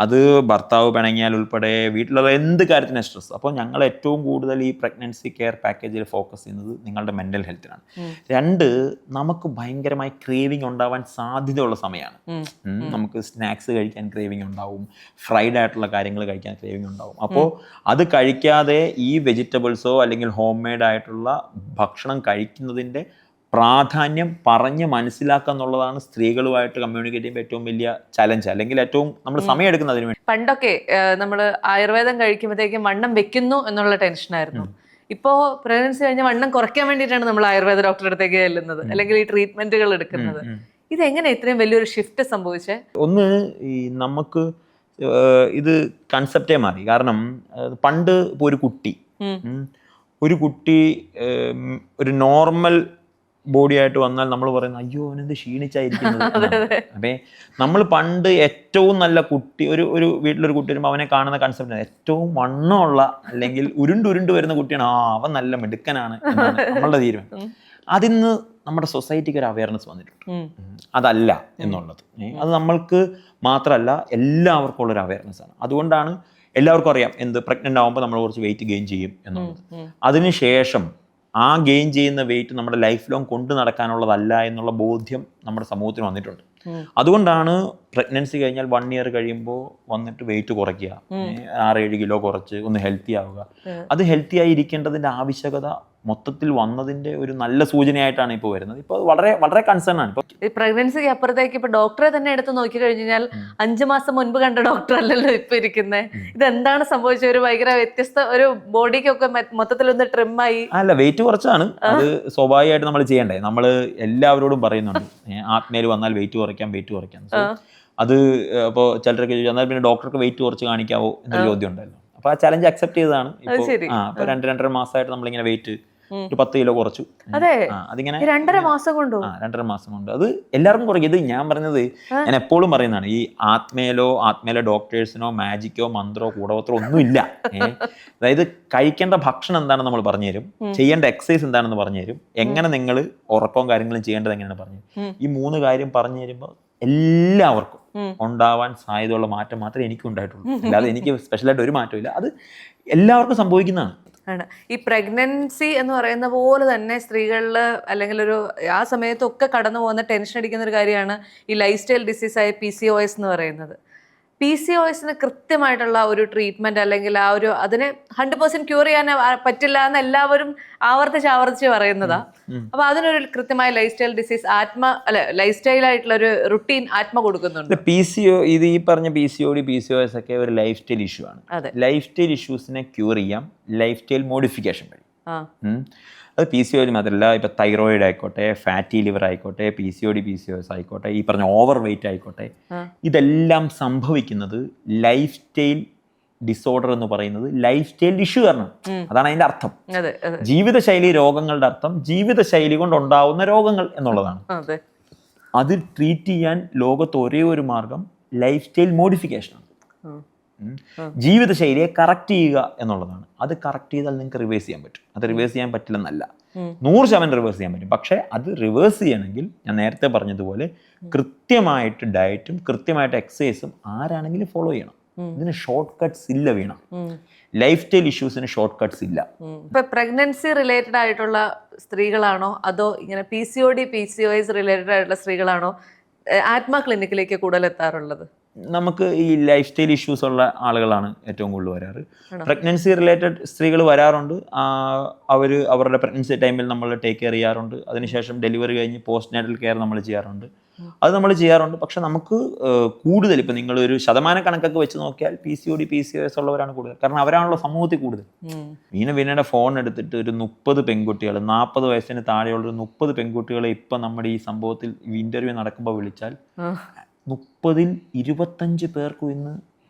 അത് ഭർത്താവ് പിണങ്ങിയാൽ ഉൾപ്പെടെ വീട്ടിലുള്ള എന്ത് കാര്യത്തിനും സ്ട്രെസ്. അപ്പോൾ ഞങ്ങൾ ഏറ്റവും കൂടുതൽ ഈ പ്രഗ്നൻസി കെയർ പാക്കേജിൽ ഫോക്കസ് ചെയ്യുന്നത് നിങ്ങളുടെ മെന്റൽ ഹെൽത്തിനാണ്. 2, നമുക്ക് ഭയങ്കരമായി ക്രേവിങ് ഉണ്ടാവാൻ സാധ്യതയുള്ള സമയമാണ്. നമുക്ക് സ്നാക്സ് കഴിക്കാൻ ക്രേവിങ് ഉണ്ടാവും, ഫ്രൈഡ് ആയിട്ടുള്ള കാര്യങ്ങൾ കഴിക്കാൻ ക്രേവിങ് ഉണ്ടാവും. അപ്പോൾ അത് കഴിക്കാതെ ഈ വെജിറ്റബിൾസോ അല്ലെങ്കിൽ ഹോം മെയ്ഡ് ആയിട്ടുള്ള ഭക്ഷണം കഴിക്കുന്നതിൻ്റെ പ്രാധാന്യം പറഞ്ഞ് മനസ്സിലാക്കുക എന്നുള്ളതാണ് സ്ത്രീകളുമായിട്ട് കമ്മ്യൂണിക്കേറ്റ് ചെയ്യുമ്പോൾ ഏറ്റവും വലിയ ചലഞ്ച്, അല്ലെങ്കിൽ ഏറ്റവും നമ്മൾ സമയം എടുക്കുന്നതിന് വേണ്ടി. പണ്ടൊക്കെ നമ്മൾ ആയുർവേദം കഴിക്കുമ്പോഴത്തേക്കും വണ്ണം വെക്കുന്നു എന്നുള്ള ടെൻഷനായിരുന്നു. ഇപ്പോൾ പ്രഗ്നൻസി കഴിഞ്ഞ വണ്ണം കുറയ്ക്കാൻ വേണ്ടിയിട്ടാണ് നമ്മൾ ആയുർവേദ ഡോക്ടറുടെ അടുത്തേക്ക് ചെല്ലുന്നത്, അല്ലെങ്കിൽ ഈ ട്രീറ്റ്മെന്റുകൾ എടുക്കുന്നത്. ഇതെങ്ങനെ ഇത്രയും വലിയൊരു ഷിഫ്റ്റ് സംഭവിച്ചേ? ഒന്ന്, ഈ നമുക്ക് ഇത് കൺസെപ്റ്റേ മാറി. കാരണം പണ്ട് ഇപ്പോൾ ഒരു കുട്ടി ഒരു നോർമൽ ബോഡി ആയിട്ട് വന്നാൽ നമ്മൾ പറയുന്നത് അയ്യോ അവനെന്ത് ക്ഷീണിച്ചായിരിക്കുന്നത്. അപ്പേ നമ്മൾ പണ്ട് ഏറ്റവും നല്ല കുട്ടി, ഒരു വീട്ടിലൊരു കുട്ടി വരുമ്പോൾ അവനെ കാണുന്ന കൺസെപ്റ്റ് ഏറ്റവും വണ്ണമുള്ള അല്ലെങ്കിൽ ഉരുണ്ട് വരുന്ന കുട്ടിയാണ്, അവൻ നല്ല മിടുക്കനാണ് എന്നാണ് നമ്മളുടെ തീരുമാനം. അതിന്ന് നമ്മുടെ സൊസൈറ്റിക്ക് ഒരു അവയർനെസ് വന്നിട്ടുണ്ട്, അതല്ല എന്നുള്ളത്. അത് നമ്മൾക്ക് മാത്രമല്ല എല്ലാവർക്കും ഉള്ളൊരു അവയർനെസ് ആണ്. അതുകൊണ്ടാണ് എല്ലാവർക്കും അറിയാം എന്ത് പ്രഗ്നൻ്റ് ആകുമ്പോൾ നമ്മൾ കുറച്ച് വെയിറ്റ് ഗെയിൻ ചെയ്യും എന്നുള്ളത്. അതിനുശേഷം ആ ഗെയിൻ ചെയ്യുന്ന വെയിറ്റ് നമ്മുടെ ലൈഫ് ലോങ് കൊണ്ടു നടക്കാനുള്ളതല്ല എന്നുള്ള ബോധ്യം നമ്മുടെ സമൂഹത്തിന് വന്നിട്ടുണ്ട്. അതുകൊണ്ടാണ് പ്രഗ്നൻസി കഴിഞ്ഞാൽ 1 ഇയർ കഴിയുമ്പോൾ വന്നിട്ട് വെയിറ്റ് കുറയ്ക്കുക, 6-7 കിലോ കുറച്ച് ഒന്ന് ഹെൽത്തി ആവുക. അത് ഹെൽത്തി ആയി ഇരിക്കേണ്ടതിൻ്റെ ആവശ്യകത മൊത്തത്തിൽ വന്നതിന്റെ ഒരു നല്ല സൂചനയായിട്ടാണ് ഇപ്പോൾ വരുന്നത്. ഇപ്പോൾ വളരെ വളരെ കൺസേൺ ആണ്. ഇപ്പോൾ ഈ പ്രഗ്നൻസിക്ക് അപ്പുറത്തേക്ക് ഇപ്പൊ ഡോക്ടറെ തന്നെ എടുത്ത് നോക്കി കഴിഞ്ഞാൽ 5 മാസം മുൻപ് കണ്ട ഡോക്ടർ അല്ലല്ലോ ഇപ്പൊ ഇരിക്കുന്നത്. ഇതെന്താണ് സംഭവിച്ചത്? ഒരു ഭയങ്കര വ്യത്യസ്ത ഒരു ബോഡിക്കൊക്കെ മൊത്തത്തിൽ ഒന്ന് ട്രിമ്മായി. അല്ല, വെയിറ്റ് കുറച്ചാണ്. അത് സ്വാഭാവികമായിട്ട് നമ്മൾ ചെയ്യണ്ടേ. നമ്മൾ എല്ലാവരോടും പറയുന്നുണ്ട് ആത്മയിൽ വന്നാൽ വെയിറ്റ് കുറയ്ക്കാം. അത് ഇപ്പോൾ ചിലരൊക്കെ ചോദിച്ചു എന്നാൽ പിന്നെ ഡോക്ടർക്ക് വെയിറ്റ് കുറച്ച് കാണിക്കാവോ എന്നൊരു ചോദ്യം ഉണ്ടല്ലോ. അപ്പൊ ആ ചലഞ്ച് അക്സെപ്റ്റ് ചെയ്തതാണ്. ഇപ്പൊ 2-2.5 മാസമായിട്ട് നമ്മളിങ്ങനെ വെയിറ്റ് ഒരു 10 കിലോ കുറച്ചു. അതിങ്ങനെ 2.5 മാസം കൊണ്ട് 2.5 മാസം കൊണ്ട് അത് എല്ലാവർക്കും കുറയ്ക്കും. ഇത് ഞാൻ പറഞ്ഞത് ഞാൻ എപ്പോഴും പറയുന്നതാണ്, ഈ ആത്മയിലെ ഡോക്ടേഴ്സിനോ മാജിക്കോ മന്ത്രോ കൂടവത്രോ ഒന്നുമില്ല. അതായത് കഴിക്കേണ്ട ഭക്ഷണം എന്താണെന്ന് നമ്മൾ പറഞ്ഞുതരും, ചെയ്യേണ്ട എക്സസൈസ് എന്താണെന്ന് പറഞ്ഞുതരും, എങ്ങനെ നിങ്ങൾ ഉറക്കവും കാര്യങ്ങളും ചെയ്യേണ്ടത് എങ്ങനെയാണ് പറഞ്ഞു. ഈ 3 കാര്യം പറഞ്ഞു തരുമ്പോൾ എല്ലാവർക്കും ഉണ്ടാവാൻ സാധ്യതയുള്ള മാറ്റം മാത്രമേ എനിക്കും ഉണ്ടായിട്ടുള്ളൂ. അല്ലാതെ എനിക്ക് സ്പെഷ്യലായിട്ട് ഒരു മാറ്റവും ഇല്ല. അത് എല്ലാവർക്കും സംഭവിക്കുന്നതാണ്. ആണ്. ഈ പ്രഗ്നൻസി എന്ന് പറയുന്ന പോലെ തന്നെ സ്ത്രീകളിൽ അല്ലെങ്കിൽ ആ സമയത്തൊക്കെ കടന്നു പോകുന്ന ടെൻഷൻ അടിക്കുന്ന ഒരു കാര്യമാണ് ഈ ലൈഫ് സ്റ്റൈൽ ഡിസീസായ PCOS എന്ന് പറയുന്നത്. PCOSന് കൃത്യമായിട്ടുള്ള ഒരു ട്രീറ്റ്മെന്റ് അല്ലെങ്കിൽ അതിനെ 100% ക്യൂർ ചെയ്യാൻ പറ്റില്ല എന്ന് എല്ലാവരും ആവർത്തിച്ച് പറയുന്നതാ. അപ്പൊ അതിനൊരു കൃത്യമായ life style disease life style ആയിട്ടുള്ള ഒരു റുട്ടീൻ ആത്മ കൊടുക്കുന്നുണ്ട്. ഇത് ഈ പറഞ്ഞ PCOD PCOS ഒക്കെ ഒരു ലൈഫ് സ്റ്റൈൽ ഇഷ്യൂ ആണ്. ലൈഫ് സ്റ്റൈൽ ഇഷ്യൂസിനെ ക്യൂർ ചെയ്യാം ലൈഫ് സ്റ്റൈൽ മോഡിഫിക്കേഷൻ വഴി. അത് PCOD മാത്രമല്ല, ഇപ്പം തൈറോയിഡ് ആയിക്കോട്ടെ, ഫാറ്റി ലിവർ ആയിക്കോട്ടെ, PCOD PCOS ആയിക്കോട്ടെ, ഈ പറഞ്ഞ ഓവർ വെയിറ്റ് ആയിക്കോട്ടെ, ഇതെല്ലാം സംഭവിക്കുന്നത് ലൈഫ് സ്റ്റൈൽ ഡിസോർഡർ എന്ന് പറയുന്നത് ലൈഫ് സ്റ്റൈൽ ഇഷ്യൂ കാരണം. അതാണ് അതിന്റെ അർത്ഥം. ജീവിതശൈലി രോഗങ്ങളുടെ അർത്ഥം ജീവിതശൈലി കൊണ്ടുണ്ടാവുന്ന രോഗങ്ങൾ എന്നുള്ളതാണ്. അത് ട്രീറ്റ് ചെയ്യാൻ ലോകത്ത് ഒരേ ഒരു മാർഗം ലൈഫ് സ്റ്റൈൽ മോഡിഫിക്കേഷനാണ്. ജീവിതശൈലിയെ കറക്റ്റ് ചെയ്യുക എന്നുള്ളതാണ്. അത് കറക്റ്റ് ചെയ്താൽ നിങ്ങൾക്ക് റിവേഴ്സ് ചെയ്യാൻ പറ്റും. അത് റിവേഴ്സ് ചെയ്യാൻ പറ്റില്ലെന്നല്ല, 100% റിവേഴ്സ് ചെയ്യാൻ പറ്റും. പക്ഷേ അത് റിവേഴ്സ് ചെയ്യണമെങ്കിൽ ഞാൻ നേരത്തെ പറഞ്ഞതുപോലെ കൃത്യമായിട്ട് ഡയറ്റും കൃത്യമായിട്ട് എക്സസൈസും ആരാണെങ്കിലും ഫോളോ ചെയ്യണം. ഇതിന് ഷോർട്ട് കട്ട്സ് ഇല്ല. വീണ ലൈഫ് സ്റ്റൈൽ ഇഷ്യൂസിന് ഷോർട്ട് കട്ട്സ് ഇല്ല. ഇപ്പൊ പ്രഗ്നൻസി റിലേറ്റഡ് ആയിട്ടുള്ള സ്ത്രീകളാണോ അതോ ഇങ്ങനെ PCOD PCOS റിലേറ്റഡ് ആയിട്ടുള്ള സ്ത്രീകളാണോ ആത്മ ക്ലിനിക്കിലേക്ക് കൂടുതൽ എത്താറുള്ളത്? നമുക്ക് ഈ ലൈഫ് സ്റ്റൈൽ ഇഷ്യൂസ് ഉള്ള ആളുകളാണ് ഏറ്റവും കൂടുതൽ വരാറ്. പ്രഗ്നൻസി റിലേറ്റഡ് സ്ത്രീകൾ വരാറുണ്ട്. അവരുടെ പ്രഗ്നൻസി ടൈമിൽ നമ്മൾ ടേക്ക് കെയർ ചെയ്യാറുണ്ട്. അതിനുശേഷം ഡെലിവറി കഴിഞ്ഞ് പോസ്റ്റ് നാറ്റൽ കെയർ നമ്മൾ ചെയ്യാറുണ്ട്. പക്ഷെ നമുക്ക് കൂടുതൽ ഇപ്പം നിങ്ങളൊരു ശതമാന കണക്കൊക്കെ വെച്ച് നോക്കിയാൽ PCOD PCOS ഉള്ളവരാണ് കൂടുതൽ. കാരണം അവരാണല്ലോ സമൂഹത്തിൽ കൂടുതൽ. വീണയുടെ ഫോൺ എടുത്തിട്ട് ഒരു 30 പെൺകുട്ടികൾ, 40 വയസ്സിന് താഴെയുള്ള 30 പെൺകുട്ടികളെ ഇപ്പം നമ്മുടെ ഈ സംഭവത്തിൽ ഇന്റർവ്യൂ നടക്കുമ്പോൾ വിളിച്ചാൽ 30-ൽ 25 പേർക്കും ഇന്ന്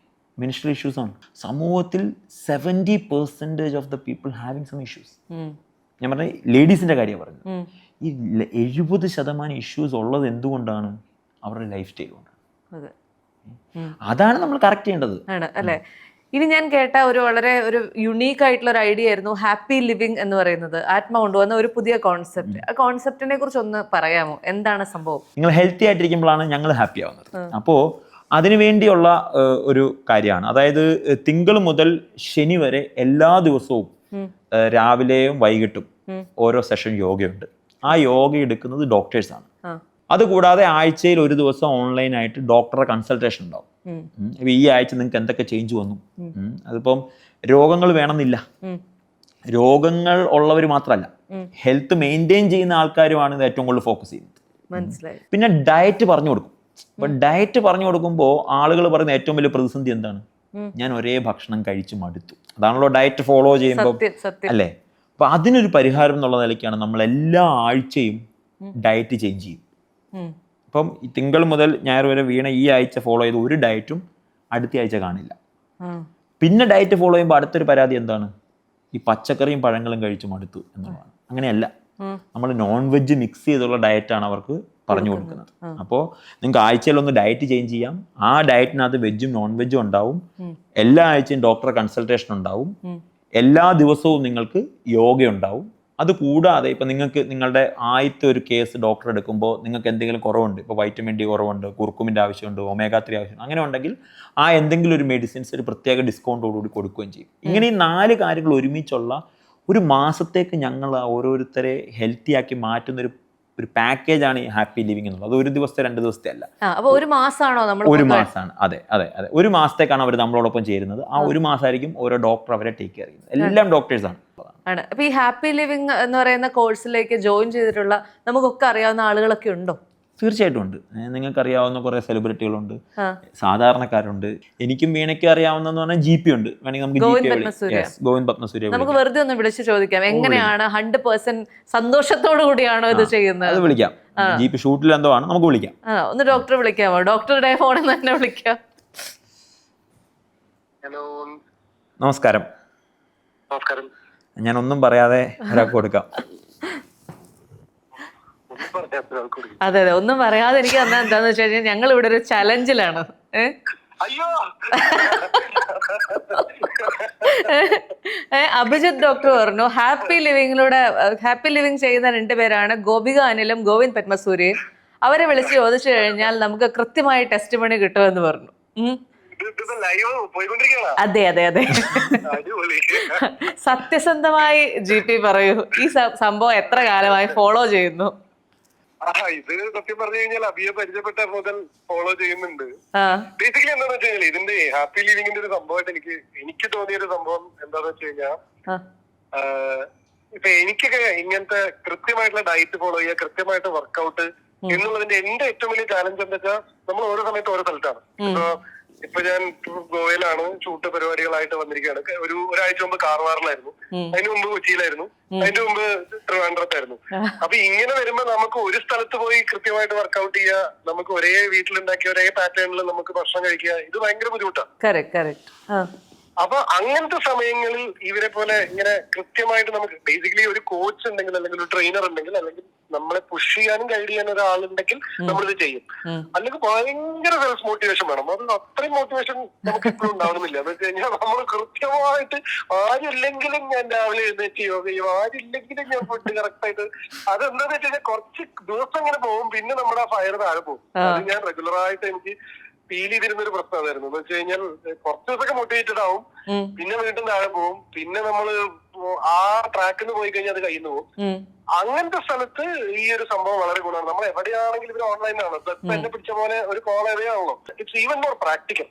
മെൻസ്ട്രൽ ഇഷ്യൂസ് ആണ്. സമൂഹത്തിൽ 70% of the people having some issues. ഞാൻ പറഞ്ഞ ലേഡീസിന്റെ കാര്യം പറഞ്ഞു. ഈ 70% ഇഷ്യൂസ് ഉള്ളത് എന്തുകൊണ്ടാണ്? അവരുടെ ലൈഫ് സ്റ്റൈൽ കൊണ്ടാണ്. അതാണ് നമ്മൾ കറക്റ്റ് ചെയ്യേണ്ടത്. അല്ലേ? ഇനി ഞാൻ കേട്ട വളരെ യുണീക്ക് ആയിട്ടുള്ള ഒരു ഐഡിയ ആയിരുന്നു ഹാപ്പി ലിവിങ് എന്ന് പറയുന്നത്. ആത്മ കൊണ്ടുവന്ന ഒരു പുതിയ കോൺസെപ്റ്റ്. ആ കോൺസെപ്റ്റിനെ കുറിച്ച് ഒന്ന് പറയാമോ? എന്താണ് സംഭവം? നിങ്ങൾ ഹെൽത്തി ആയിട്ടിരിക്കുമ്പോഴാണ് ഞങ്ങൾ ഹാപ്പി ആവുന്നത്. അപ്പോൾ അതിനു വേണ്ടിയുള്ള ഒരു കാര്യമാണ്. അതായത് തിങ്കൾ മുതൽ ശനി വരെ എല്ലാ ദിവസവും രാവിലെയും വൈകിട്ടും ഓരോ സെഷൻ യോഗയുണ്ട്. ആ യോഗ എടുക്കുന്നത് ഡോക്ടേഴ്സാണ്. അതുകൂടാതെ ആഴ്ചയിൽ ഒരു ദിവസം ഓൺലൈനായിട്ട് ഡോക്ടറെ കൺസൾട്ടേഷൻ ഉണ്ടാവും. ഈ ആഴ്ച നിങ്ങൾക്ക് എന്തൊക്കെ ചേഞ്ച് വന്നു. അതിപ്പം രോഗങ്ങൾ വേണമെന്നില്ല, രോഗങ്ങൾ ഉള്ളവർ മാത്രമല്ല, ഹെൽത്ത് മെയിൻറ്റെയിൻ ചെയ്യുന്ന ആൾക്കാരുമാണ് ഇത് ഏറ്റവും കൂടുതൽ ഫോക്കസ് ചെയ്യുന്നത്. പിന്നെ ഡയറ്റ് പറഞ്ഞു കൊടുക്കും. അപ്പൊ ഡയറ്റ് പറഞ്ഞു കൊടുക്കുമ്പോൾ ആളുകൾ പറയുന്ന ഏറ്റവും വലിയ പ്രതിസന്ധി എന്താണ്? ഞാൻ ഒരേ ഭക്ഷണം കഴിച്ചു മടുത്തു. അതാണല്ലോ ഡയറ്റ് ഫോളോ ചെയ്യുമ്പോൾ, അല്ലേ? അപ്പൊ അതിനൊരു പരിഹാരം എന്നുള്ള നിലയ്ക്കാണ് നമ്മൾ എല്ലാ ആഴ്ചയും ഡയറ്റ് ചേഞ്ച് ചെയ്യും. ഇപ്പം തിങ്കൾ മുതൽ ഞായർ വരെ വീണ ഈ ആഴ്ച ഫോളോ ചെയ്ത് ഒരു ഡയറ്റും അടുത്ത ആഴ്ച കാണില്ല. പിന്നെ ഡയറ്റ് ഫോളോ ചെയ്യുമ്പോൾ അടുത്തൊരു പരാതി എന്താണ്? ഈ പച്ചക്കറിയും പഴങ്ങളും കഴിച്ചു മടുത്തു എന്നുള്ളതാണ്. അങ്ങനെയല്ല, നമ്മൾ നോൺ വെജ് മിക്സ് ചെയ്തുള്ള ഡയറ്റാണ് അവർക്ക് പറഞ്ഞു കൊടുക്കുന്നത്. അപ്പോൾ നിങ്ങൾക്ക് ആഴ്ചയിലൊന്ന് ഡയറ്റ് ചേഞ്ച് ചെയ്യാം. ആ ഡയറ്റിനകത്ത് വെജും നോൺ വെജും ഉണ്ടാവും. എല്ലാ ആഴ്ചയും ഡോക്ടറെ കൺസൾട്ടേഷൻ ഉണ്ടാവും. എല്ലാ ദിവസവും നിങ്ങൾക്ക് യോഗ ഉണ്ടാവും. അതുകൂടാതെ ഇപ്പം നിങ്ങൾക്ക് നിങ്ങളുടെ ആദ്യത്തെ ഒരു കേസ് ഡോക്ടർ എടുക്കുമ്പോൾ നിങ്ങൾക്ക് എന്തെങ്കിലും കുറവുണ്ട്, ഇപ്പോൾ വൈറ്റമിൻ D കുറവുണ്ട്, കുർക്കുമിൻ്റെ ആവശ്യമുണ്ട്, omega-3 ആവശ്യമുണ്ട്, അങ്ങനെ ഉണ്ടെങ്കിൽ ആ എന്തെങ്കിലും ഒരു മെഡിസിൻസ് ഒരു പ്രത്യേക ഡിസ്കൗണ്ടോടുകൂടി കൊടുക്കുകയും ചെയ്യും. ഇങ്ങനെ ഈ 4 കാര്യങ്ങൾ ഒരുമിച്ചുള്ള ഒരു മാസത്തേക്ക് ഞങ്ങൾ ഓരോരുത്തരെ ഹെൽത്തി ആക്കി മാറ്റുന്ന ഒരു പാക്കേജാണ് ഈ ഹാപ്പി ലിവിംഗ് എന്നുള്ളത്. അത് ഒരു ദിവസത്തെ 2 ദിവസത്തെ അല്ല, ഒരു മാസമാണോ? ഒരു മാസമാണ്. അതെ അതെ അതെ, ഒരു മാസത്തേക്കാണ് അവർ നമ്മളോടൊപ്പം ചേരുന്നത്. ആ ഒരു മാസമായിരിക്കും ഓരോ ഡോക്ടർ അവരെ ടേക്ക് കെയർ ചെയ്യുന്നത്. എല്ലാം ഡോക്ടേഴ്സാണ്. അപ്പൊ ഈ ഹാപ്പി ലിവിംഗ് എന്ന് പറയുന്ന കോഴ്സിലേക്ക് ജോയിൻ ചെയ്തിട്ടുള്ള നമുക്കൊക്കെ അറിയാവുന്ന ആളുകളൊക്കെ ഉണ്ടോ? തീർച്ചയായിട്ടും ഉണ്ട്. നിങ്ങൾക്ക് അറിയാവുന്ന കുറെ സെലിബ്രിറ്റികളുണ്ട്, സാധാരണക്കാരുണ്ട്. എനിക്കും വീണയ്ക്കും അറിയാവുന്ന പറഞ്ഞാൽ GP ഉണ്ട്. വേണമെങ്കിൽ നമുക്ക് ഗോവിന്ദ് പത്മസൂര്യ നമുക്ക് വെറുതെ ഒന്ന് വിളിച്ച് ചോദിക്കാം, എങ്ങനെയാണ് 100% സന്തോഷത്തോടു കൂടിയാണോ ഇത് ചെയ്യുന്നത്? അത് വിളിക്കാം. GP ഷൂട്ടിൽ എന്തോ ആണ്, നമുക്ക് വിളിക്കാം. ഒന്ന് ഡോക്ടറെ വിളിക്കാമോ? ഡോക്ടറുടെ ഫോണിൽ നിന്ന് തന്നെ വിളിക്കാം. ഹലോ, നമസ്കാരം. നമസ്കാരം. ഞാൻ ഒന്നും പറയാതെ ഒരാൾക്ക് കൊടുക്കാം. അതെ അതെ, ഒന്നും പറയാതെ എനിക്ക് തന്നാ എന്താന്ന് വെച്ച് കഴിഞ്ഞാൽ ഞങ്ങൾ ഇവിടെ ഒരു ചലഞ്ചിലാണ്. അഭിജിത്ത് ഡോക്ടർ പറഞ്ഞു ഹാപ്പി ലിവിംഗ് ചെയ്യുന്ന 2 പേരാണ് ഗോപിക അനിലും ഗോവിന്ദ് പത്മസൂര്യയും. അവരെ വിളിച്ച് ചോദിച്ചു കഴിഞ്ഞാൽ നമുക്ക് കൃത്യമായി ടെസ്റ്റ് മണി കിട്ടുമെന്ന് പറഞ്ഞു. ലൈവ് പോയിക്കൊണ്ടിരിക്കുകയാണ്. അതെ അതെ അതെ. സത്യസന്ധമായി GP പറയൂ, ഈ സംഭവം എത്ര കാലമായി ഫോളോ ചെയ്യുന്നു? ഇത് സത്യം പറഞ്ഞു കഴിഞ്ഞാൽ അബിയെ പരിചയപ്പെട്ട മുതൽ ഫോളോ ചെയ്യുന്നുണ്ട്. ബേസിക്കലി എന്താന്ന് വെച്ച് കഴിഞ്ഞാൽ ഇതിന്റെ ഹാപ്പി ലിവിങ്ങിന്റെ ഒരു സംഭവമായിട്ട് എനിക്ക് തോന്നിയ ഒരു സംഭവം എന്താന്ന് വെച്ച് കഴിഞ്ഞാൽ, ഇപ്പൊ എനിക്കൊക്കെ ഇങ്ങനത്തെ കൃത്യമായിട്ടുള്ള ഡയറ്റ് ഫോളോ ചെയ്യുക, കൃത്യമായിട്ട് വർക്കൗട്ട് എന്നുള്ളതിന്റെ എന്റെ ഏറ്റവും വലിയ ചാലഞ്ച് എന്താ വെച്ചാൽ, നമ്മൾ ഓരോ സമയത്ത് ഓരോ സ്ഥലത്താണ്. ഇപ്പൊ ഞാൻ ഗോവയിലാണ്, ഷൂട്ട് പരിപാടികളായിട്ട് വന്നിരിക്കുകയാണ്. ഒരാഴ്ച മുമ്പ് കാർവാറിലായിരുന്നു, അതിന് മുമ്പ് കൊച്ചിയിലായിരുന്നു, അതിന്റെ മുമ്പ് ട്രിവാൻഡ്രത്തായിരുന്നു. അപ്പൊ ഇങ്ങനെ വരുമ്പോ നമുക്ക് ഒരു സ്ഥലത്ത് പോയി കൃത്യമായിട്ട് വർക്കൗട്ട് ചെയ്യുക, നമുക്ക് ഒരേ വീട്ടിലുണ്ടാക്കിയ ഒരേ പാറ്റേണിൽ നമുക്ക് ഭക്ഷണം കഴിക്കുക, ഇത് ഭയങ്കര ബുദ്ധിമുട്ടാണ്. അപ്പൊ അങ്ങനത്തെ സമയങ്ങളിൽ ഇവരെ പോലെ ഇങ്ങനെ കൃത്യമായിട്ട് നമുക്ക് ബേസിക്കലി ഒരു കോച്ച് ഉണ്ടെങ്കിൽ, അല്ലെങ്കിൽ ഒരു ട്രെയിനർ ഉണ്ടെങ്കിൽ, അല്ലെങ്കിൽ നമ്മളെ പുഷ് ചെയ്യാനും ഗൈഡ് ചെയ്യാനും ഒരാളുണ്ടെങ്കിൽ നമ്മളിത് ചെയ്യും. അല്ലെങ്കിൽ ഭയങ്കര സെൽഫ് മോട്ടിവേഷൻ വേണം. അത് അത്രയും മോട്ടിവേഷൻ നമുക്ക് എപ്പോഴും ഉണ്ടാവുന്നില്ല. എന്ന് വെച്ച് കഴിഞ്ഞാൽ നമ്മൾ കൃത്യമായിട്ട് ആരില്ലെങ്കിലും ഞാൻ രാവിലെ എഴുന്നേറ്റ് യോഗ ചെയ്യും, ആരില്ലെങ്കിലും ഞാൻ ഫുഡ് കറക്റ്റ് ആയിട്ട്, അതെന്താന്ന് വെച്ച് കഴിഞ്ഞാൽ കുറച്ച് ദിവസം ഇങ്ങനെ പോകും, പിന്നെ നമ്മുടെ ആ ഫയർ താഴെ പോകും. അത് ഞാൻ റെഗുലറായിട്ട് എനിക്ക് ഫീൽ ചെയ്തിരുന്ന ഒരു പ്രശ്നം അതായിരുന്നു. എന്ന് വെച്ച് കഴിഞ്ഞാൽ കുറച്ച് ദിവസമൊക്കെ മോട്ടിവേറ്റഡ് ആവും, പിന്നെ വീണ്ടും താഴെ പോകും, പിന്നെ നമ്മള് ആ ട്രാക്കിൽ നിന്ന് പോയി കഴിഞ്ഞാൽ അത് കയ്യിൽ നിന്ന് പോകും. അങ്ങനത്തെ സ്ഥലത്ത് ഈ ഒരു സംഭവം വളരെ ഗുണമാണ്. നമ്മൾ എവിടെയാണെങ്കിലും ഇവര് ഓൺലൈനാണ്, ഇപ്പൊ എന്നെ പിടിച്ച പോലെ ഒരു കോൾ എവിടെയാണല്ലോ, ഇറ്റ്സ് ഈവൻ മോർ പ്രാക്ടിക്കൽ.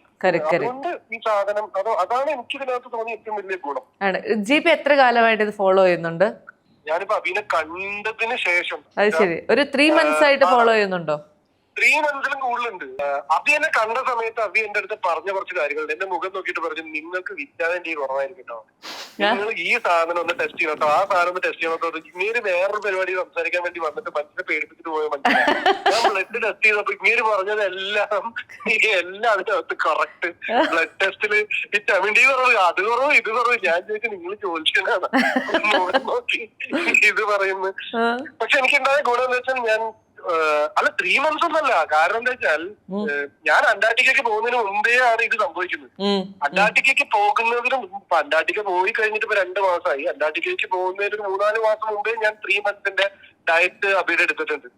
അതുകൊണ്ട് ഈ സാധനം അതാണ് എനിക്ക് ഇതിനകത്ത് തോന്നിയ ഏറ്റവും വലിയ ഗുണം. GP എത്ര കാലമായിട്ട് ഇത് ഫോളോ ചെയ്യുന്നുണ്ട്? ഞാനിപ്പോ അബീനെ കണ്ടതിന് ശേഷം അത് ശരി, ഒരു 3 months ആയിട്ട് ഫോളോ ചെയ്യുന്നുണ്ടോ? 3 months കൂടുതലുണ്ട്. അബി എന്നെ കണ്ട സമയത്ത് അബി എന്റെ അടുത്ത് പറഞ്ഞ കുറച്ച് കാര്യങ്ങളുണ്ട്. എന്റെ മുഖം നോക്കിയിട്ട് പറഞ്ഞു, നിങ്ങൾക്ക് വിറ്റാമിൻ ഡി കുറവായിരിക്കും കേട്ടോ, നിങ്ങൾ ഈ സാധനം ഒന്ന് ടെസ്റ്റ് ചെയ്യണോ, ആ സാധനം ഒന്ന് ടെസ്റ്റ് ചെയ്യണോ. ഇങ്ങനെ വേറൊരു പരിപാടി സംസാരിക്കാൻ വേണ്ടി വന്നിട്ട് മനുഷ്യനെ പേടിപ്പിച്ചിട്ട് പോയ മനസ്സിലായി. ഞാൻ ബ്ലഡ് ടെസ്റ്റ് ചെയ്തപ്പോ ഇങ്ങനെ പറഞ്ഞത് എല്ലാം അതിനകത്ത് കറക്റ്റ്. ബ്ലഡ് ടെസ്റ്റില് വിറ്റാമിൻ ഡി കുറവ്, അത് കുറവ്, ഇത് കുറവ്. ഞാൻ ചോദിച്ചു, നിങ്ങൾ ചോദിച്ചാണ് നോക്കി ഇത് പറയുന്നത്. പക്ഷെ എനിക്കുണ്ടായ ഗുണം എന്താ വെച്ചാൽ, ഞാൻ അല്ല 3 months ഒന്നല്ല. കാരണം എന്താ വെച്ചാൽ, ഞാൻ അന്റാർട്ടിക്കയ്ക്ക് പോകുന്നതിന് മുമ്പേ ആണ് ഇത് സംഭവിക്കുന്നത്. അന്റാർട്ടിക്കയ്ക്ക് പോകുന്നതിന് മുമ്പ്, അന്റാർട്ടിക്ക പോയി കഴിഞ്ഞിട്ട് ഇപ്പൊ 2 മാസമായി. അന്റാർട്ടിക്കയ്ക്ക് പോകുന്നതിന് 3-4 മാസം മുമ്പേ ഞാൻ 3 months ഡയറ്റ് അബിയുടെ എടുത്തിട്ടുണ്ട്.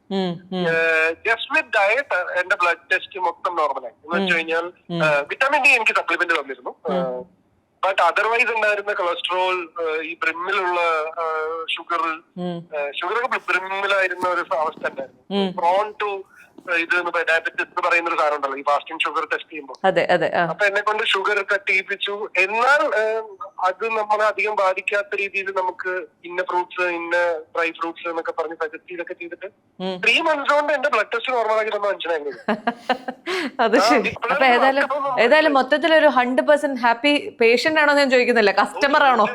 ജസ്റ്റ് വിത്ത് ഡയറ്റ് എന്റെ ബ്ലഡ് ടെസ്റ്റ് മൊത്തം നോർമലായി. എന്ന് വെച്ച് കഴിഞ്ഞാൽ വിറ്റാമിൻ ഡി എനിക്ക് സപ്ലിമെന്റ് തന്നിരുന്നു. ബട്ട് അതർവൈസ് ഉണ്ടായിരുന്ന കൊളസ്ട്രോൾ, ഈ ബ്രിമ്മിലുള്ള ഷുഗറൊക്കെ ബ്രിമ്മിലായിരുന്ന ഒരു അവസ്ഥ ഉണ്ടായിരുന്നു. പ്രോൺ ടു ഇത് ഡയബറ്റിസ് എന്ന് പറയുന്ന ഒരു സാധനം ഉണ്ടല്ലോ, ഈ ഫാസ്റ്റിംഗ് ഷുഗർ ടെസ്റ്റ് ചെയ്യുമ്പോൾ. അപ്പൊ എന്നെ കൊണ്ട് ഷുഗർ കട്ട് ചെയ്യിപ്പിച്ചു. എന്നാൽ അത് നമ്മളെ അധികം ബാധിക്കാത്ത രീതിയിൽ നമുക്ക് ഇന്ന ഫ്രൂട്ട്സ്, ഇന്ന ഡ്രൈ ഫ്രൂട്ട്സ് എന്നൊക്കെ പറഞ്ഞ് സജസ്റ്റ് ചെയ്തൊക്കെ ചെയ്തിട്ട് 3 months കൊണ്ട് എന്റെ ബ്ലഡ് ടെസ്റ്റ് നോർമലാക്കി തന്നെ മനസ്സിലായി. അത് ശരി. അപ്പൊ ഏതായാലും മൊത്തത്തിലൊരു 100% ഹാപ്പി പേഷ്യന്റ് ആണോ ഞാൻ ചോദിക്കുന്നില്ല, കസ്റ്റമർ ആണോ?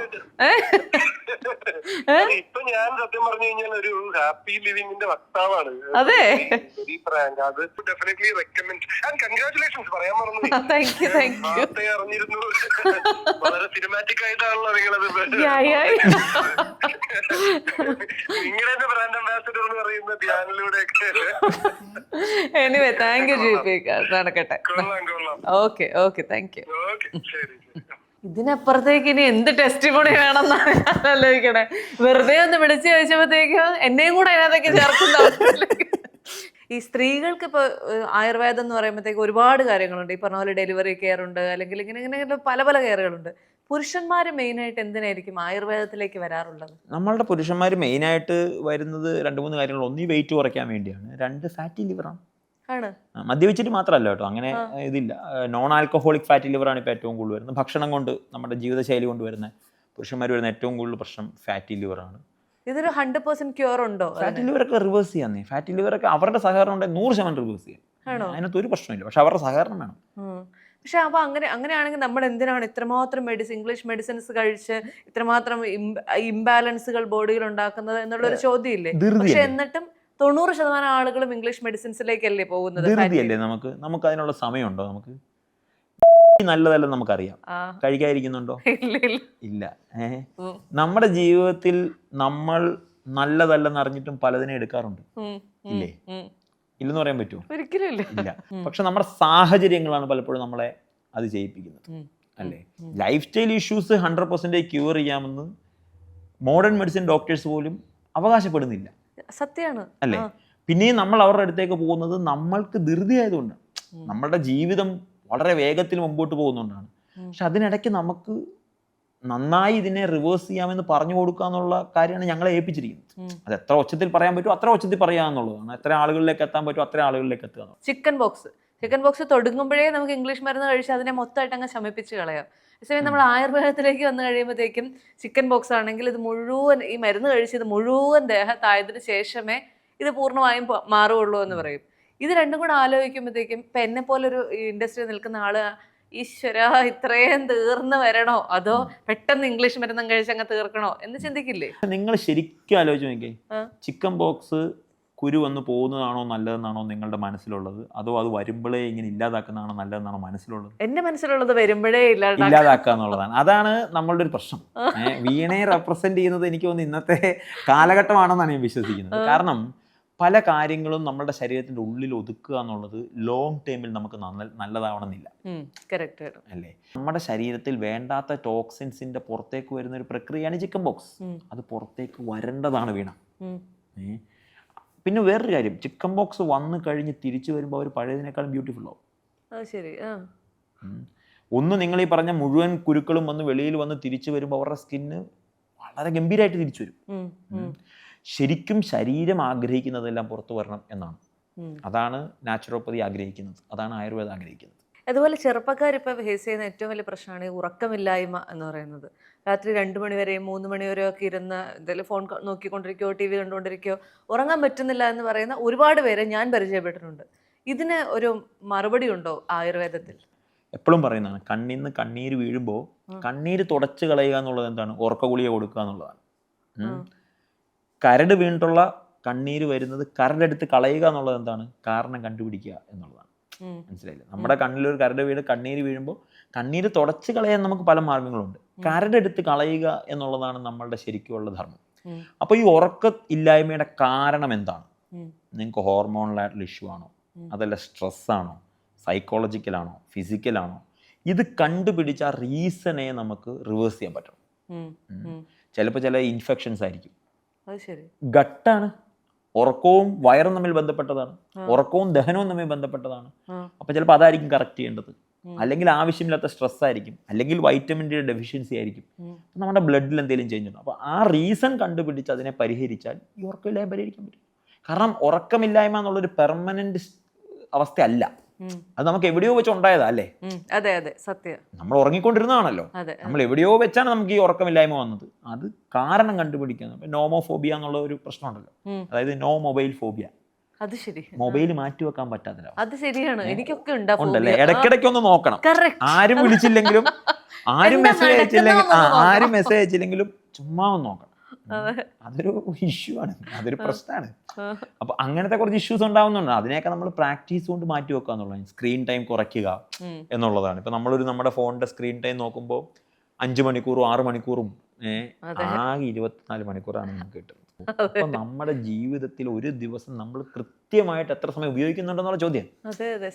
ഇപ്പൊ ഞാൻ സത്യം പറഞ്ഞു കഴിഞ്ഞാൽ ഒരു ഹാപ്പി ലിവിങ്ങിന്റെ വക്താവാണ്. അതെ, അത് ഡെഫിനറ്റ്ലി റെക്കമെൻഡ് ആൻഡ് കൺഗ്രാറ്റുലേഷൻസ് പറയാൻ മറന്നു. അറിഞ്ഞിരുന്നു, വളരെ സിനിമാറ്റിക് ആയിട്ടാണല്ലോ നിങ്ങളത്. നിങ്ങളുടെ ബ്രാൻഡ് അംബാസിഡർ എന്ന് പറയുന്ന ധ്യാനിലൂടെ ഒക്കെ. Anyway, thank you GP. നടക്കട്ടെ. Okay okay, thank you. ഇതിനപ്പുറത്തേക്ക് ഇനി എന്ത് ടെസ്റ്റ് കൂടി വേണമെന്നാണ് ഞാൻ ആലോചിക്കണേ. വെറുതെ ഒന്ന് വിളിച്ചു ചോദിച്ചപ്പോഴത്തേക്കും എന്നെയും കൂടെ അതിനകത്തേക്ക് ചേർക്കുന്ന. ഈ സ്ത്രീകൾക്ക് ഇപ്പൊ ആയുർവേദം എന്ന് പറയുമ്പോഴത്തേക്ക് ഒരുപാട് കാര്യങ്ങളുണ്ട്. ഈ പറഞ്ഞ പോലെ ഡെലിവറി കെയർ ഉണ്ട്, അല്ലെങ്കിൽ ഇങ്ങനെ പല പല കെയറുകളുണ്ട്. പുരുഷന്മാർ മെയിനായിട്ട് എന്തിനായിരിക്കും ആയുർവേദത്തിലേക്ക് വരാറുള്ളത്? നമ്മളുടെ പുരുഷന്മാർ മെയിനായിട്ട് വരുന്നത് 2-3 കാര്യങ്ങൾ. ഒന്ന്, ഈ വെയിറ്റ് കുറയ്ക്കാൻ വേണ്ടിയാണ്. 2, ഫാറ്റി ലിവറാണ്. മദ്യപിച്ചിട്ട് മാത്രമല്ല കേട്ടോ, അങ്ങനെ ഇതില്ല. നോൺ ആൽക്കഹോളിക് ഫാറ്റി ലിവറാണ് ഇപ്പോൾ ഏറ്റവും കൂടുതൽ വരുന്നത്. ഭക്ഷണം കൊണ്ട്, നമ്മുടെ ജീവിതശൈലി കൊണ്ട് വരുന്ന പുരുഷന്മാർ വരുന്ന ഏറ്റവും കൂടുതൽ പ്രശ്നം ഫാറ്റി ലിവറാണ്. ഇതൊരു 100% ക്യൂർ ഉണ്ടോ? ഫാറ്റി ലിവറൊക്കെ റിവേഴ്സ് ചെയ്യാന്നേ. ഫാറ്റി ലിവറൊക്കെ അവരുടെ സഹകരണം ഉണ്ടെങ്കിൽ 100% റിവേഴ്സ് ചെയ്യാം. അതിനകത്ത് ഒരു പ്രശ്നമില്ല, പക്ഷെ അവരുടെ സഹകരണം വേണം. പക്ഷെ അപ്പൊ അങ്ങനെയാണെങ്കിൽ നമ്മൾ എന്തിനാണ് ഇത്രമാത്രം ഇംഗ്ലീഷ് മെഡിസിൻസ് കഴിച്ച് ഇത്രമാത്രം ഇംബാലൻസുകൾ ബോഡിയിൽ ഉണ്ടാക്കുന്നത് എന്നുള്ളൊരു ചോദ്യം ഇല്ലേ? പക്ഷെ എന്നിട്ടും 90% ആളുകളും ഇംഗ്ലീഷ് മെഡിസിൻസിലേക്കല്ലേ പോകുന്നത്. ധൃതിയല്ലേ നമുക്ക് അതിനുള്ള സമയമുണ്ടോ? നമുക്ക് നല്ലതല്ല നമുക്കറിയാം, കഴിക്കാതിരിക്കുന്നുണ്ടോ? ഇല്ല. നമ്മുടെ ജീവിതത്തിൽ നമ്മൾ നല്ലതല്ലെന്ന് അറിഞ്ഞിട്ടും പലതിനെ എടുക്കാറുണ്ട്, ഇല്ലേ? ഇല്ലെന്ന് പറയാൻ പറ്റുമോ? ഒരിക്കലും ഇല്ല. പക്ഷെ നമ്മുടെ സാഹചര്യങ്ങളാണ് പലപ്പോഴും നമ്മളെ അത് ചെയ്യിപ്പിക്കുന്നത്, അല്ലേ? ലൈഫ് സ്റ്റൈൽ ഇഷ്യൂസ് 100% ക്യൂർ ചെയ്യാമെന്ന് മോഡേൺ മെഡിസിൻ ഡോക്ടേഴ്സ് പോലും അവകാശപ്പെടുന്നില്ല. സത്യമാണ്, അല്ലേ? പിന്നെയും നമ്മൾ അവരുടെ അടുത്തേക്ക് പോകുന്നത് നമ്മൾക്ക് ധൃതി ആയതുകൊണ്ടാണ്. നമ്മളുടെ ജീവിതം വളരെ വേഗത്തിൽ മുമ്പോട്ട് പോകുന്നതുകൊണ്ടാണ്. പക്ഷെ അതിനിടയ്ക്ക് നമുക്ക് നന്നായി ഇതിനെ റിവേഴ്സ് ചെയ്യാമെന്ന് പറഞ്ഞു കൊടുക്കുക എന്നുള്ള കാര്യമാണ് ഞങ്ങളെ ഏൽപ്പിച്ചിരിക്കുന്നത്. അത് എത്ര ഒച്ചത്തിൽ പറയാൻ പറ്റുമോ അത്ര ഒച്ചത്തിൽ പറയുക എന്നുള്ളതാണ്. എത്ര ആളുകളിലേക്ക് എത്താൻ പറ്റുമോ അത്ര ആളുകളിലേക്ക് എത്തുക. ചിക്കൻ ബോക്സ് തുടങ്ങുമ്പോഴേ നമുക്ക് ഇംഗ്ലീഷ് മരുന്ന് കഴിച്ച് അതിനെ മൊത്തമായിട്ട് അങ്ങ് ശമിപ്പിച്ച് കളയാം. അതേസമയം നമ്മൾ ആയുർവേദത്തിലേക്ക് വന്നു കഴിയുമ്പോഴത്തേക്കും ചിക്കൻ ബോക്സ് ആണെങ്കിൽ ഇത് മുഴുവൻ ഈ മരുന്ന് കഴിച്ച് ഇത് മുഴുവൻ ദേഹത്തായതിനു ശേഷമേ ഇത് പൂർണ്ണമായും മാറുകയുള്ളൂ എന്ന് പറയും. ഇത് രണ്ടും കൂടെ ആലോചിക്കുമ്പോഴത്തേക്കും ഇപ്പം എന്നെ പോലൊരു ഇൻഡസ്ട്രിയിൽ നിൽക്കുന്ന ആള് ഈശ്വര ഇത്രയും തീർന്നു വരണോ അതോ പെട്ടെന്ന് ഇംഗ്ലീഷ് മരുന്നും കഴിച്ച് അങ്ങ് തീർക്കണോ എന്ന് ചിന്തിക്കില്ലേ? നിങ്ങൾ ശരിക്കും ആലോചിച്ച് നോക്കിയേ, ചിക്കൻ ബോക്സ് കുരു വന്ന് പോകുന്നതാണോ നല്ലതെന്നാണോ നിങ്ങളുടെ മനസ്സിലുള്ളത്, അതോ അത് വരുമ്പോഴേ ഇങ്ങനെ ഇല്ലാതാക്കുന്നതാണോ നല്ലതെന്നാണോ മനസ്സിലുള്ളത്? എന്റെ മനസ്സിലുള്ളത് വരുമ്പോഴേ ഇല്ലാതാക്കുക എന്നുള്ളതാണ്. അതാണ് നമ്മളുടെ ഒരു പ്രശ്നം. വീണയെ റെപ്രസെന്റ് ചെയ്യുന്നത് എനിക്ക് തോന്നുന്നു ഇന്നത്തെ കാലഘട്ടമാണെന്നാണ് ഞാൻ വിശ്വസിക്കുന്നത്. കാരണം പല കാര്യങ്ങളും നമ്മുടെ ശരീരത്തിന്റെ ഉള്ളിൽ ഒതുക്കുക എന്നുള്ളത് ലോങ് ടൈമിൽ നമുക്ക് നല്ലതാവണമെന്നില്ല അല്ലേ? നമ്മുടെ ശരീരത്തിൽ വേണ്ടാത്ത ടോക്സിൻസിന്റെ പുറത്തേക്ക് വരുന്ന ഒരു പ്രക്രിയയാണ് ചിക്കൻ ബോക്സ്. അത് പുറത്തേക്ക് വരേണ്ടതാണ് വീണ. പിന്നെ വേറൊരു കാര്യം, ചിക്കൻ ബോക്സ് വന്നു കഴിഞ്ഞ് തിരിച്ചു വരുമ്പോൾ അവർ പഴയതിനേക്കാളും ബ്യൂട്ടിഫുൾ ആവും. ഒന്ന് നിങ്ങൾ ഈ പറഞ്ഞ മുഴുവൻ കുരുക്കളും വന്ന് വെളിയിൽ വന്ന് തിരിച്ചു വരുമ്പോൾ അവരുടെ സ്കിന്ന് വളരെ ഗംഭീരമായിട്ട് തിരിച്ചു വരും. ശരിക്കും ശരീരം ആഗ്രഹിക്കുന്നതെല്ലാം പുറത്തു വരണം എന്നാണ്. അതാണ് നാച്ചുറോപ്പതി ആഗ്രഹിക്കുന്നത്, അതാണ് ആയുർവേദം ആഗ്രഹിക്കുന്നത്. അതുപോലെ ചെറുപ്പക്കാർ ഇപ്പൊ ഫേസ് ചെയ്യുന്ന ഏറ്റവും വലിയ പ്രശ്നമാണ് ഈ ഉറക്കമില്ലായ്മ എന്ന് പറയുന്നത്. രാത്രി 2 മണി വരെയും 3 മണി വരെയും ഒക്കെ ഇരുന്ന് എന്തെങ്കിലും ഫോൺ നോക്കിക്കൊണ്ടിരിക്കുകയോ TV കണ്ടുകൊണ്ടിരിക്കുകയോ ഉറങ്ങാൻ പറ്റുന്നില്ല എന്ന് പറയുന്ന ഒരുപാട് പേരെ ഞാൻ പരിചയപ്പെട്ടിട്ടുണ്ട്. ഇതിന് ഒരു മറുപടി ഉണ്ടോ ആയുർവേദത്തിൽ? എപ്പോഴും പറയുന്നതാണ്, കണ്ണിന്ന് കണ്ണീര് വീഴുമ്പോൾ കണ്ണീര് തുടച്ചു കളയുക എന്നുള്ളത് എന്താണ്? ഉറക്ക ഗുളിക കൊടുക്കുക എന്നുള്ളതാണ്. കരട് വീണിട്ടുള്ള കണ്ണീര് വരുന്നത് കരടെടുത്ത് കളയുക എന്നുള്ളത് എന്താണ്? കാരണം കണ്ടുപിടിക്കുക എന്നുള്ളതാണ്. മനസ്സിലായില്ലേ? നമ്മുടെ കണ്ണിലൊരു കരട് വീട് കണ്ണീര് വീഴുമ്പോൾ കണ്ണീര് തുടച്ചു കളയാൻ നമുക്ക് പല മാർഗങ്ങളുണ്ട്. കരടെടുത്ത് കളയുക എന്നുള്ളതാണ് നമ്മളുടെ ശരിക്കുള്ള ധർമ്മം. അപ്പൊ ഈ ഉറക്ക ഇല്ലായ്മയുടെ കാരണം എന്താണ്? നിങ്ങൾക്ക് ഹോർമോണലായിട്ടുള്ള ഇഷ്യൂ ആണോ, അതല്ല സ്ട്രെസ്സാണോ, സൈക്കോളജിക്കലാണോ, ഫിസിക്കലാണോ? ഇത് കണ്ടുപിടിച്ച ആ റീസണെ നമുക്ക് റിവേഴ്സ് ചെയ്യാൻ പറ്റണം. ചിലപ്പോൾ ചില ഇൻഫെക്ഷൻസ് ആയിരിക്കും. ഗട്ടാണ്. ഉറക്കവും വയറും തമ്മിൽ ബന്ധപ്പെട്ടതാണ്, ഉറക്കവും ദഹനവും തമ്മിൽ ബന്ധപ്പെട്ടതാണ്. അപ്പൊ ചിലപ്പോൾ അതായിരിക്കും കറക്റ്റ് ചെയ്യേണ്ടത്. അല്ലെങ്കിൽ ആവശ്യമില്ലാത്ത സ്ട്രെസ് ആയിരിക്കും, അല്ലെങ്കിൽ വൈറ്റമിൻ ഡി ഡെഫിഷ്യൻസി ആയിരിക്കും, നമ്മുടെ ബ്ലഡിൽ എന്തെങ്കിലും ചേഞ്ച് ഉണ്ടോ. അപ്പോൾ ആ റീസൺ കണ്ടുപിടിച്ച് അതിനെ പരിഹരിച്ചാൽ ഈ ഉറക്കമില്ലായ്മ പരിഹരിക്കാൻ പറ്റും. കാരണം ഉറക്കമില്ലായ്മ എന്നുള്ളൊരു പെർമനന്റ് അവസ്ഥയല്ല, അത് നമുക്ക് എവിടെയോ വെച്ച് ഉണ്ടായതാ അല്ലേ? അതെ അതെ, സത്യം. നമ്മൾ ഉറങ്ങിക്കൊണ്ടിരുന്നതാണല്ലോ, നമ്മൾ എവിടെയോ വെച്ചാണ് നമുക്ക് ഈ ഉറക്കമില്ലായ്മ വന്നത്. അത് കാരണം കണ്ടുപിടിക്കുന്നത്. നോമോഫോബിയ എന്നുള്ള ഒരു പ്രശ്നമുണ്ടല്ലോ, അതായത് നോ മൊബൈൽ ഫോബിയ. അത് ശരി, മൊബൈൽ മാറ്റി വെക്കാൻ പറ്റാത്ത. അത് ശരിയാണ്, എനിക്കൊക്കെ ഉണ്ടല്ലേ? ഇടയ്ക്കിടയ്ക്ക് ഒന്ന് നോക്കണം. ആരും വിളിച്ചില്ലെങ്കിലും ആരും മെസ്സേജ് അയച്ചില്ലെങ്കിലും ചുമ്മാ ഒന്ന് നോക്കണം. അതൊരു ഇഷ്യൂ ആണ്, അതൊരു പ്രശ്നമാണ്. അപ്പൊ അങ്ങനത്തെ കുറച്ച് ഇഷ്യൂസ് ഉണ്ടാവുന്നുണ്ട്. അതിനെയൊക്കെ നമ്മൾ പ്രാക്ടീസ് കൊണ്ട് മാറ്റി വെക്കുക എന്നുള്ളതാണ്. സ്ക്രീൻ ടൈം കുറയ്ക്കുക എന്നുള്ളതാണ്. ഇപ്പൊ നമ്മുടെ ഫോണിന്റെ സ്ക്രീൻ ടൈം നോക്കുമ്പോൾ 5 മണിക്കൂറും 6 മണിക്കൂറും ആകെ 24 മണിക്കൂറാണ് നമുക്ക് കിട്ടുന്നത്. അപ്പൊ നമ്മുടെ ജീവിതത്തിൽ ഒരു ദിവസം നമ്മൾ കൃത്യമായിട്ട് എത്ര സമയം ഉപയോഗിക്കുന്നുണ്ടെന്നുള്ള ചോദ്യം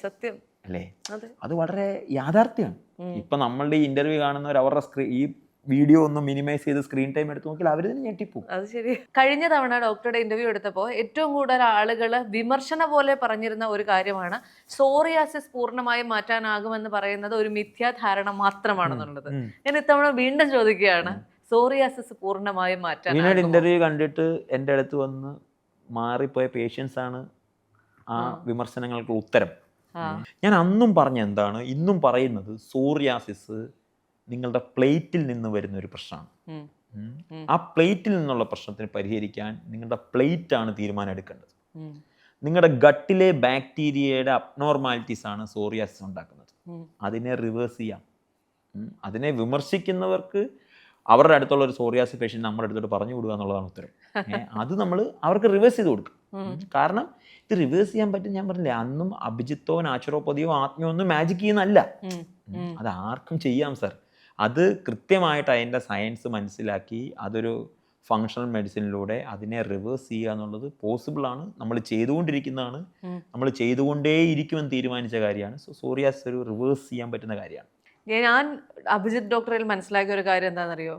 സത്യം അല്ലേ? അത് വളരെ യാഥാർത്ഥ്യമാണ്. ഇപ്പൊ നമ്മളുടെ ഈ ഇന്റർവ്യൂ കാണുന്നവർ അവരുടെ ഈ വീഡിയോ ഒന്ന് മിനിമൈസ് ചെയ്ത് സ്ക്രീൻ ടൈം എടുത്ത് നോക്കിയാൽ അവർ തന്നെ ഞെട്ടിപ്പോകും. അത് ശരി. കഴിഞ്ഞ തവണ ഡോക്ടറുടെ ഇന്റർവ്യൂ എടുത്തപ്പോൾ ഏറ്റവും കൂടുതൽ ആളുകൾ വിമർശന പോലെ പറഞ്ഞിരുന്ന ഒരു കാര്യമാണ് സോറിയാസിസ് പൂർണ്ണമായും മാറ്റാനാകുമെന്ന് പറയുന്നത് ഒരു മിഥ്യാധാരണ മാത്രമാണെന്നുള്ളത്. ഞാൻ ഇത്തവണ വീണ്ടും ചോദിക്കുകയാണ്, സോറിയാസിസ് പൂർണ്ണമായും മാറ്റാൻ? ഇന്റർവ്യൂ കണ്ടിട്ട് എൻ്റെ അടുത്ത് വന്ന് മാറിപ്പോയ പേഷ്യൻസ് ആണ് ആ വിമർശനങ്ങൾക്ക് ഉത്തരം. ഞാൻ അന്നും പറഞ്ഞ എന്താണ് ഇന്നും പറയുന്നത്, സോറിയാസിസ് നിങ്ങളുടെ പ്ലേറ്റിൽ നിന്ന് വരുന്ന ഒരു പ്രശ്നമാണ്. ആ പ്ലേറ്റിൽ നിന്നുള്ള പ്രശ്നത്തിന് പരിഹരിക്കാൻ നിങ്ങളുടെ പ്ലേറ്റ് ആണ് തീരുമാനം എടുക്കേണ്ടത്. നിങ്ങളുടെ ഗട്ടിലെ ബാക്ടീരിയയുടെ അബ്നോർമാലിറ്റീസ് ആണ് സോറിയാസിസ് ഉണ്ടാക്കുന്നത്. അതിനെ റിവേഴ്സ് ചെയ്യാം. അതിനെ വിമർശിക്കുന്നവർക്ക് അവരുടെ അടുത്തുള്ള ഒരു സോറിയാസിസ് പേഷ്യൻ്റ് നമ്മുടെ അടുത്തോട്ട് പറഞ്ഞു കൊടുക്കുക എന്നുള്ളതാണ് ഉത്തരം. അത് നമ്മൾ അവർക്ക് റിവേഴ്സ് ചെയ്ത് കൊടുക്കും. കാരണം ഇത് റിവേഴ്സ് ചെയ്യാൻ പറ്റും. ഞാൻ പറഞ്ഞില്ലേ, അന്നും അഭിജിത്തോ നാച്ചുറോപ്പതിയോ ആത്മയോ ഒന്നും മാജിക് ചെയ്യുന്നല്ല. അത് ആർക്കും ചെയ്യാം സർ. അത് കൃത്യമായിട്ട് അതിൻ്റെ സയൻസ് മനസ്സിലാക്കി അതൊരു ഫങ്ഷണൽ മെഡിസിനിലൂടെ അതിനെ റിവേഴ്സ് ചെയ്യുക എന്നുള്ളത് പോസിബിൾ ആണ്. നമ്മൾ ചെയ്തുകൊണ്ടിരിക്കുന്നതാണ്, നമ്മൾ ചെയ്തുകൊണ്ടേയിരിക്കുമെന്ന് തീരുമാനിച്ച കാര്യമാണ്. സോറിയാസിസ് ഒരു റിവേഴ്സ് ചെയ്യാൻ പറ്റുന്ന കാര്യമാണ്. ഞാൻ അഭിജിത്ത് ഡോക്ടറിൽ മനസ്സിലാക്കിയ ഒരു കാര്യം എന്താണെന്നറിയോ?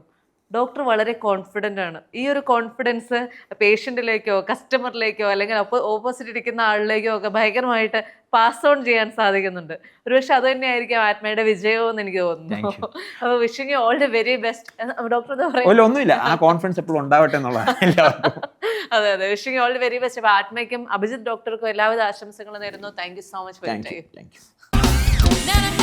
ഡോക്ടർ വളരെ കോൺഫിഡൻ്റ് ആണ്. ഈ ഒരു കോൺഫിഡൻസ് പേഷ്യൻറ്റിലേക്കോ കസ്റ്റമറിലേക്കോ അല്ലെങ്കിൽ ഓപ്പോസിറ്റ് ഇരിക്കുന്ന ആളിലേക്കോ ഒക്കെ ഭയങ്കരമായിട്ട് പാസ് ഓൺ ചെയ്യാൻ സാധിക്കുന്നുണ്ട്. ഒരുപക്ഷെ അത് തന്നെയായിരിക്കും ആത്മയുടെ വിജയവും എന്ന് എനിക്ക് തോന്നുന്നു. അപ്പോൾ wishing you all the very best. Doctor എന്താ പറയുക? ഒന്നുമില്ല, ആ കോൺഫിഡൻസ് എപ്പോഴും ഉണ്ടാവട്ടെ എന്നുള്ളതാണ് എല്ലാവർക്കും. അതെ അതെ, wishing you all the very best. അപ്പോൾ ആത്മയ്ക്കും അഭിജിത്ത് ഡോക്ടർക്കും എല്ലാവിധ ആശംസകളും നേരുന്നു. Thank you so much for your time. Thank you.